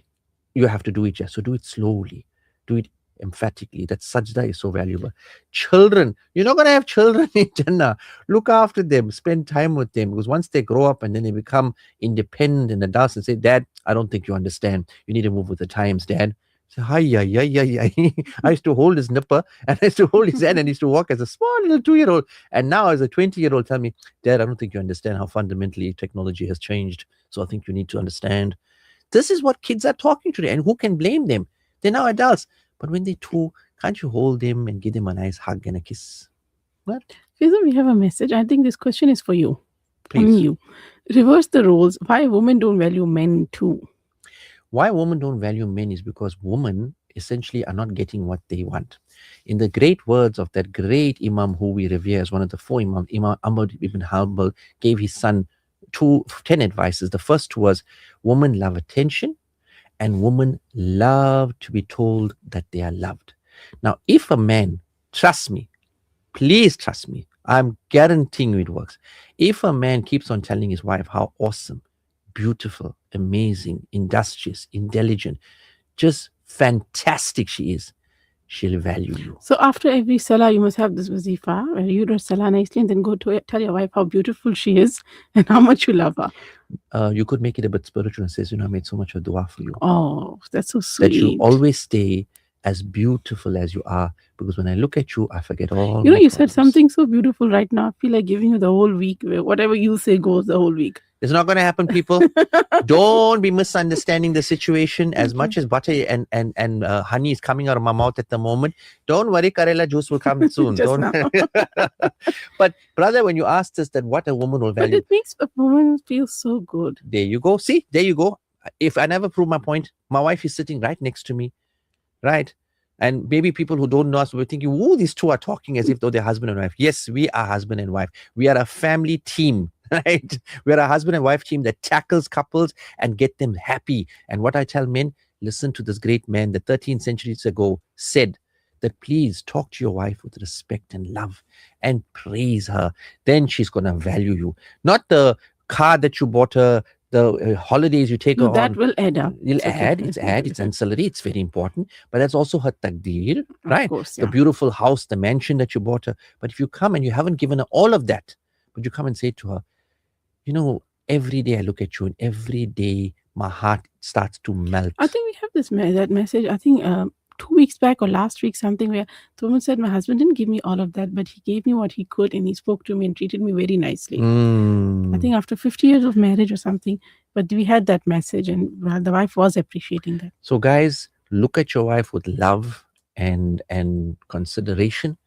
Speaker 5: You have to do it, so do it slowly. Do it emphatically. That sajda is so valuable. Children, you're not going to have children in Jannah. Look after them, spend time with them, because once they grow up and then they become independent and adults and say, Dad, I don't think you understand. You need to move with the times, Dad. So, hi, yeah. I used to hold his nipper and I used to hold his hand and he used to walk as a small little 2-year-old. And now as a 20-year-old, tell me, Dad, I don't think you understand how fundamentally technology has changed. So I think you need to understand. This is what kids are talking today. And who can blame them? They're now adults. But when they're 2, can't you hold them and give them a nice hug and a kiss? What?
Speaker 6: Faizal, we have a message. I think this question is for you.
Speaker 5: Please.
Speaker 6: Only you. Reverse the roles. Why women don't value men too?
Speaker 5: Why women don't value men is because women essentially are not getting what they want. In the great words of that great Imam who we revere as one of the 4 Imams, Imam Ahmad ibn Hanbal gave his son 10 advices. The first was, women love attention and women love to be told that they are loved. Now, if a man, trust me, please trust me, I'm guaranteeing you it works. If a man keeps on telling his wife how awesome, beautiful, amazing, industrious, intelligent, just fantastic she is, she'll value you.
Speaker 6: So after every salah, you must have this wazifa, where you do salah nicely and then go to tell your wife how beautiful she is and how much you love her.
Speaker 5: You could make it a bit spiritual and say, I made so much of dua for you.
Speaker 6: Oh, that's so sweet.
Speaker 5: That you always stay as beautiful as you are, because when I look at you, I forget all
Speaker 6: You know,
Speaker 5: my
Speaker 6: you said
Speaker 5: problems.
Speaker 6: something so beautiful right now. I feel like giving you the whole week. Where whatever you say goes the whole week.
Speaker 5: It's not going to happen, people. Don't be misunderstanding the situation. As
Speaker 6: Okay.
Speaker 5: much as butter and honey is coming out of my mouth at the moment, don't worry, Karela juice will come soon.
Speaker 6: Just
Speaker 5: Don't.
Speaker 6: now.
Speaker 5: But brother, when you asked us that what a woman will
Speaker 6: But
Speaker 5: value,
Speaker 6: it makes a woman feel so good.
Speaker 5: there you go. See, there you go. If I never prove my point, my wife is sitting right next to me, right? And maybe people who don't know us will be thinking, "Whoa, these two are talking as if though they're husband and wife." Yes, we are husband and wife. We are a family team, right? We are a husband and wife team that tackles couples and get them happy. And what I tell men, listen to this great man that 13 centuries ago said that please talk to your wife with respect and love and praise her. Then she's going to value you. Not the car that you bought her, the holidays you take
Speaker 6: No,
Speaker 5: her
Speaker 6: that
Speaker 5: on.
Speaker 6: will add up.
Speaker 5: You'll
Speaker 6: So
Speaker 5: add, it's
Speaker 6: definitely.
Speaker 5: it's ancillary, it's very important. But that's also her taqdeer,
Speaker 6: Of
Speaker 5: right?
Speaker 6: course,
Speaker 5: The
Speaker 6: yeah.
Speaker 5: beautiful house, the mansion that you bought her. But if you come and you haven't given her all of that, but you come and say to her, you know, every day I look at you and every day my heart starts to melt.
Speaker 6: I think we have this that message. I think 2 weeks back or last week, something where the woman said, my husband didn't give me all of that, but he gave me what he could and he spoke to me and treated me very nicely. I think after 50 years of marriage or something, but we had that message and the wife was appreciating that.
Speaker 5: So guys, look at your wife with love and consideration.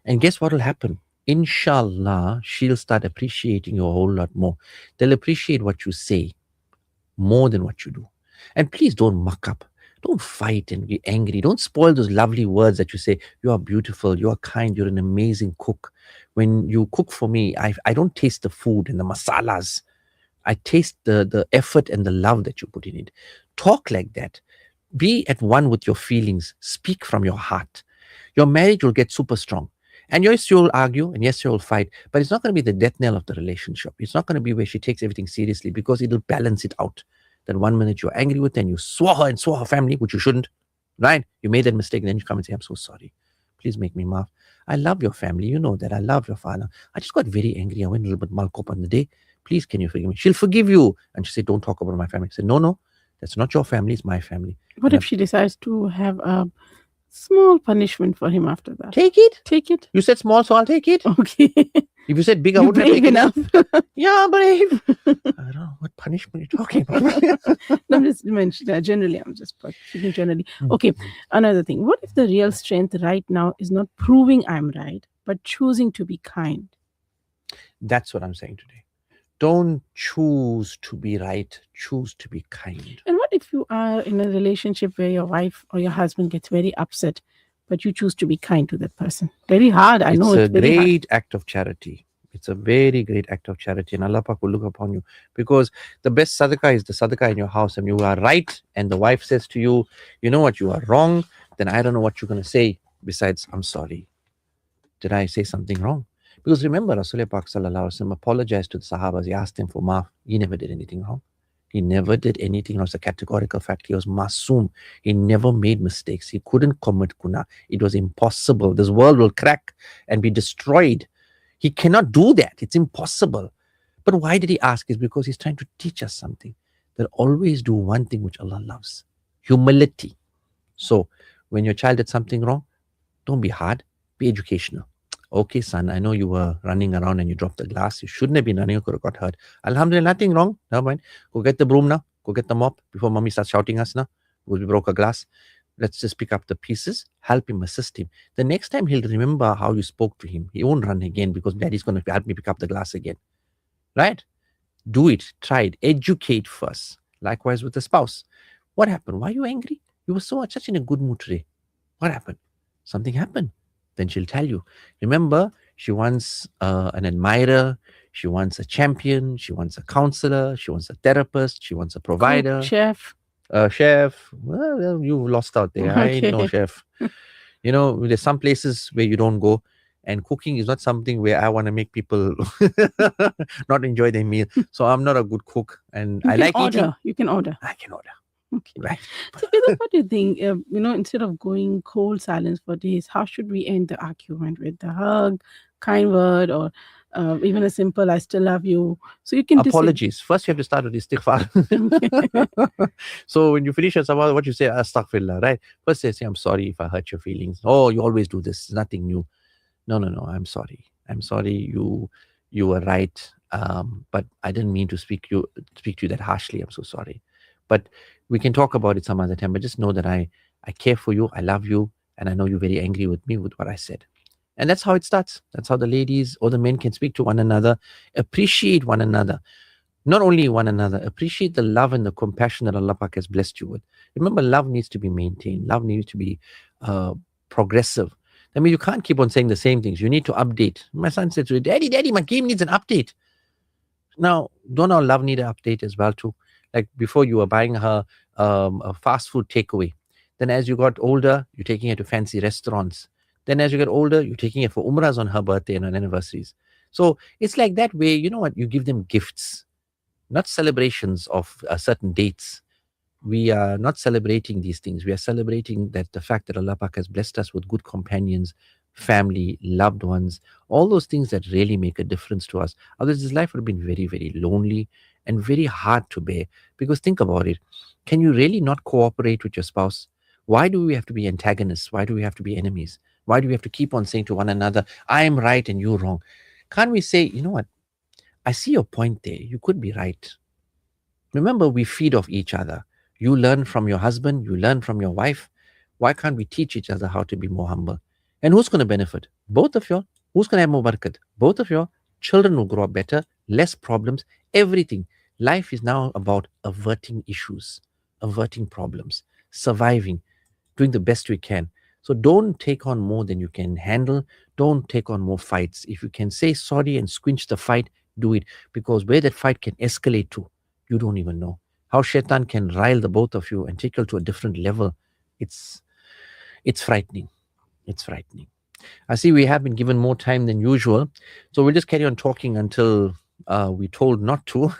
Speaker 5: And guess what will happen? Inshallah, she'll start appreciating you a whole lot more. They'll appreciate what you say more than what you do. And please don't muck up. Don't fight and be angry. Don't spoil those lovely words that you say. You are beautiful. You are kind. You're an amazing cook. When you cook for me, I don't taste the food and the masalas. I taste the effort and the love that you put in it. Talk like that. Be at one with your feelings. Speak from your heart. Your marriage will get super strong. And yes, you'll argue, and yes, you'll fight, but it's not going to be the death knell of the relationship. It's not going to be where she takes everything seriously, because it'll balance it out. That 1 minute you're angry with her and you swore her and swore her family, which you shouldn't, right? You made that mistake, and then you come and say, I'm so sorry. Please make me laugh. I love your family. You know that. I love your father. I just got very angry. I went a little bit malkop on the day. Please, can you forgive me? She'll forgive you. And she said, don't talk about my family. I said, no, that's not your family. It's my family.
Speaker 6: What if she decides to have a small punishment for him after that?
Speaker 5: Take it.
Speaker 6: Take it.
Speaker 5: You said small, so I'll take it.
Speaker 6: Okay.
Speaker 5: If you said big, I
Speaker 6: You're
Speaker 5: wouldn't have
Speaker 6: brave
Speaker 5: taken
Speaker 6: enough.
Speaker 5: it. Yeah, brave. I don't know what punishment you're talking about.
Speaker 6: No, I'm just mentioning generally. I'm just speaking generally. Okay. Another thing. What if the real strength right now is not proving I'm right, but choosing to be kind?
Speaker 5: That's what I'm saying today. Don't choose to be right. Choose to be kind.
Speaker 6: And what if you are in a relationship where your wife or your husband gets very upset, but you choose to be kind to that person? Very hard. I know it's
Speaker 5: a
Speaker 6: very hard.
Speaker 5: great act of charity. It's a very great act of charity, and Allah Pak will look upon you, because the best sadaqah is the sadaqah in your house. And you are right, and the wife says to you, you know what, you are wrong. Then I don't know what you're going to say besides, I'm sorry. Did I say something wrong? Because remember, Rasulullah Pak Sallallahu Alaihi Wasallam apologized to the Sahabas. He asked them for maaf. He never did anything wrong. He never did anything wrong. It's a categorical fact. He was masoom. He never made mistakes. He couldn't commit guna. It was impossible. This world will crack and be destroyed. He cannot do that. It's impossible. But why did he ask? Is because he's trying to teach us something. That always do one thing which Allah loves. Humility. So when your child did something wrong, don't be hard. Be educational. Okay, son, I know you were running around and you dropped the glass. You shouldn't have been running. You could have got hurt. Alhamdulillah, nothing wrong. Never mind. Go get the broom now. Go get the mop before mommy starts shouting us now. Because we broke a glass. Let's just pick up the pieces. Help him, assist him. The next time he'll remember how you spoke to him. He won't run again because daddy's going to help me pick up the glass again. Right? Do it. Try it. Educate first. Likewise with the spouse. What happened? Why are you angry? You were such in a good mood today. What happened? Something happened. Then she'll tell you. Remember, she wants an admirer, she wants a champion, she wants a counselor, she wants a therapist, she wants a provider.
Speaker 6: Chef.
Speaker 5: Chef. Well, you lost out there. I ain't no chef. You know, there's some places where you don't go, and cooking is not something where I want to make people not enjoy their meal. So I'm not a good cook, and I like eating.
Speaker 6: You can order.
Speaker 5: I can order.
Speaker 6: Okay.
Speaker 5: Right.
Speaker 6: So, what do you think? Instead of going cold silence for days, how should we end the argument? With the hug, kind word, or even a simple "I still love you." So you can
Speaker 5: apologies. First, you have to start with istighfar. So when you finish your salah, what you say, astaghfirullah, right? First, say, I'm sorry if I hurt your feelings. Oh, you always do this. It's nothing new. No. I'm sorry. I'm sorry. You were right. But I didn't mean to speak to you that harshly. I'm so sorry. But we can talk about it some other time. But just know that I care for you. I love you. And I know you're very angry with me with what I said. And that's how it starts. That's how the ladies or the men can speak to one another, appreciate one another. Not only one another, appreciate the love and the compassion that Allah Pak has blessed you with. Remember, love needs to be maintained. Love needs to be progressive. I mean, you can't keep on saying the same things. You need to update. My son said to me, Daddy, my game needs an update. Now, don't our love need an update as well too? Like before, you were buying her a fast food takeaway. Then as you got older, you're taking her to fancy restaurants. Then as you get older, you're taking her for umrahs on her birthday and on anniversaries. So it's like that way, you know what? You give them gifts, not celebrations of certain dates. We are not celebrating these things. We are celebrating that the fact that Allah Pak has blessed us with good companions, family, loved ones, all those things that really make a difference to us. Otherwise, this life would have been very, very lonely and very hard to bear. Because think about it. Can you really not cooperate with your spouse? Why do we have to be antagonists? Why do we have to be enemies? Why do we have to keep on saying to one another, I am right and you're wrong? Can't we say, you know what? I see your point there. You could be right. Remember, we feed off each other. You learn from your husband. You learn from your wife. Why can't we teach each other how to be more humble? And who's going to benefit? Both of you. Who's going to have more barakat? Both of you. Children will grow up better, less problems, everything. Life is now about averting issues, averting problems, surviving, doing the best we can. So don't take on more than you can handle. Don't take on more fights. If you can say sorry and squinch the fight, do it. Because where that fight can escalate to, you don't even know. How shaitan can rile the both of you and take you to a different level. It's frightening. It's frightening. I see we have been given more time than usual. So we'll just carry on talking until we're told not to.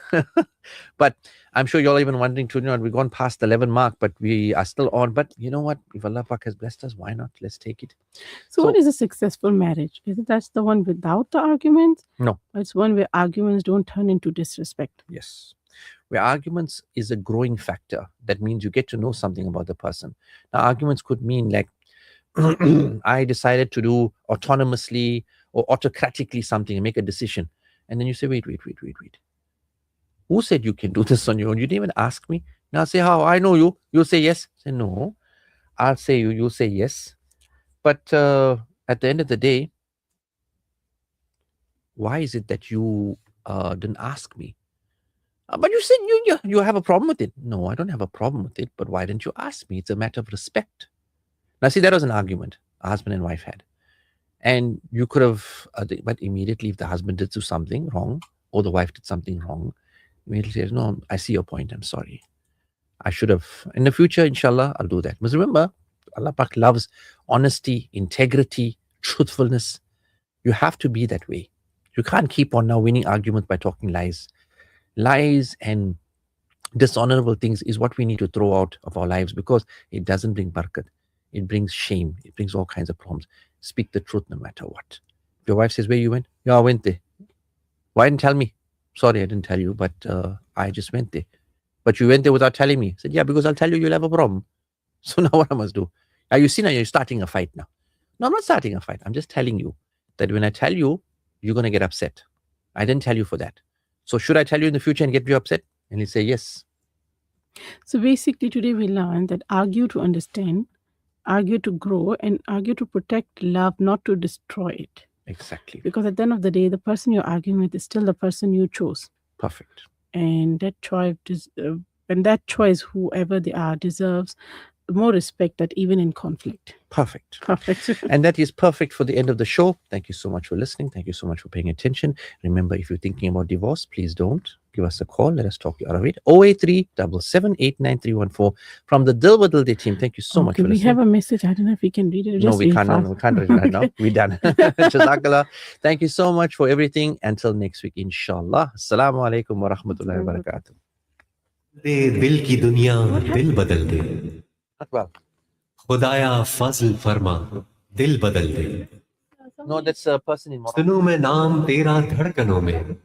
Speaker 5: But I'm sure you're all even wondering too, we've gone past the 11 mark, but we are still on. But you know what? If Allah Pak has blessed us, why not? Let's take it.
Speaker 6: So what is a successful marriage? Is it that's the one without the arguments?
Speaker 5: No.
Speaker 6: It's one where arguments don't turn into disrespect.
Speaker 5: Yes. Where arguments is a growing factor. That means you get to know something about the person. Now, arguments could mean like, I decided to do autonomously or autocratically something and make a decision. And then you say, wait. Who said you can do this on your own? You didn't even ask me. Now say, how? I know you. You'll say yes. Say, no. I'll say you'll say yes. But at the end of the day, why is it that you didn't ask me? But you said you have a problem with it. No, I don't have a problem with it. But why didn't you ask me? It's a matter of respect. Now, see, that was an argument a husband and wife had. And you could have, but immediately if the husband did do something wrong or the wife did something wrong, immediately says, no, I see your point. I'm sorry. I should have. In the future, inshallah, I'll do that. But remember, Allah Pak loves honesty, integrity, truthfulness. You have to be that way. You can't keep on now winning arguments by talking lies. Lies and dishonorable things is what we need to throw out of our lives because it doesn't bring barakat. It brings shame. It brings all kinds of problems. Speak the truth no matter what. If your wife says, where you went? Yeah, I went there. Why didn't tell me? Sorry, I didn't tell you, but I just went there. But you went there without telling me. I said, yeah, because I'll tell you, you'll have a problem. So now what I must do? You see now you're starting a fight now. No, I'm not starting a fight. I'm just telling you that when I tell you, you're going to get upset. I didn't tell you for that. So should I tell you in the future and get you upset? And he'll say, yes.
Speaker 6: So basically today we learned that argue to understand, argue to grow, and argue to protect love, not to destroy it.
Speaker 5: Exactly.
Speaker 6: Because at the end of the day, the person you're arguing with is still the person you chose.
Speaker 5: Perfect.
Speaker 6: And that choice, whoever they are, deserves more respect that even in conflict.
Speaker 5: Perfect.
Speaker 6: Perfect.
Speaker 5: And that is perfect for the end of the show. Thank you so much for listening. Thank you so much for paying attention. Remember, if you're thinking about divorce, please don't. Give us a call. Let us talk you out of it. 083 7789314 from the Dil Badal Day team. Thank you so much for listening.
Speaker 6: We have a message. I don't know if we can read it.
Speaker 5: No, we can't. No, we can't read it right now. We're done. Jazakallah. Thank you so much for everything. Until next week, inshallah. Assalamu alaikum wa rahmatullahi wa barakatuh.
Speaker 3: दिल की दुनिया दिल बदल दे
Speaker 5: Well.
Speaker 3: खुदाया फजल फरमा दिल बदल दे
Speaker 5: No, that's a person in Morocco.
Speaker 3: सुनूं मैं नाम तेरा धड़कनों में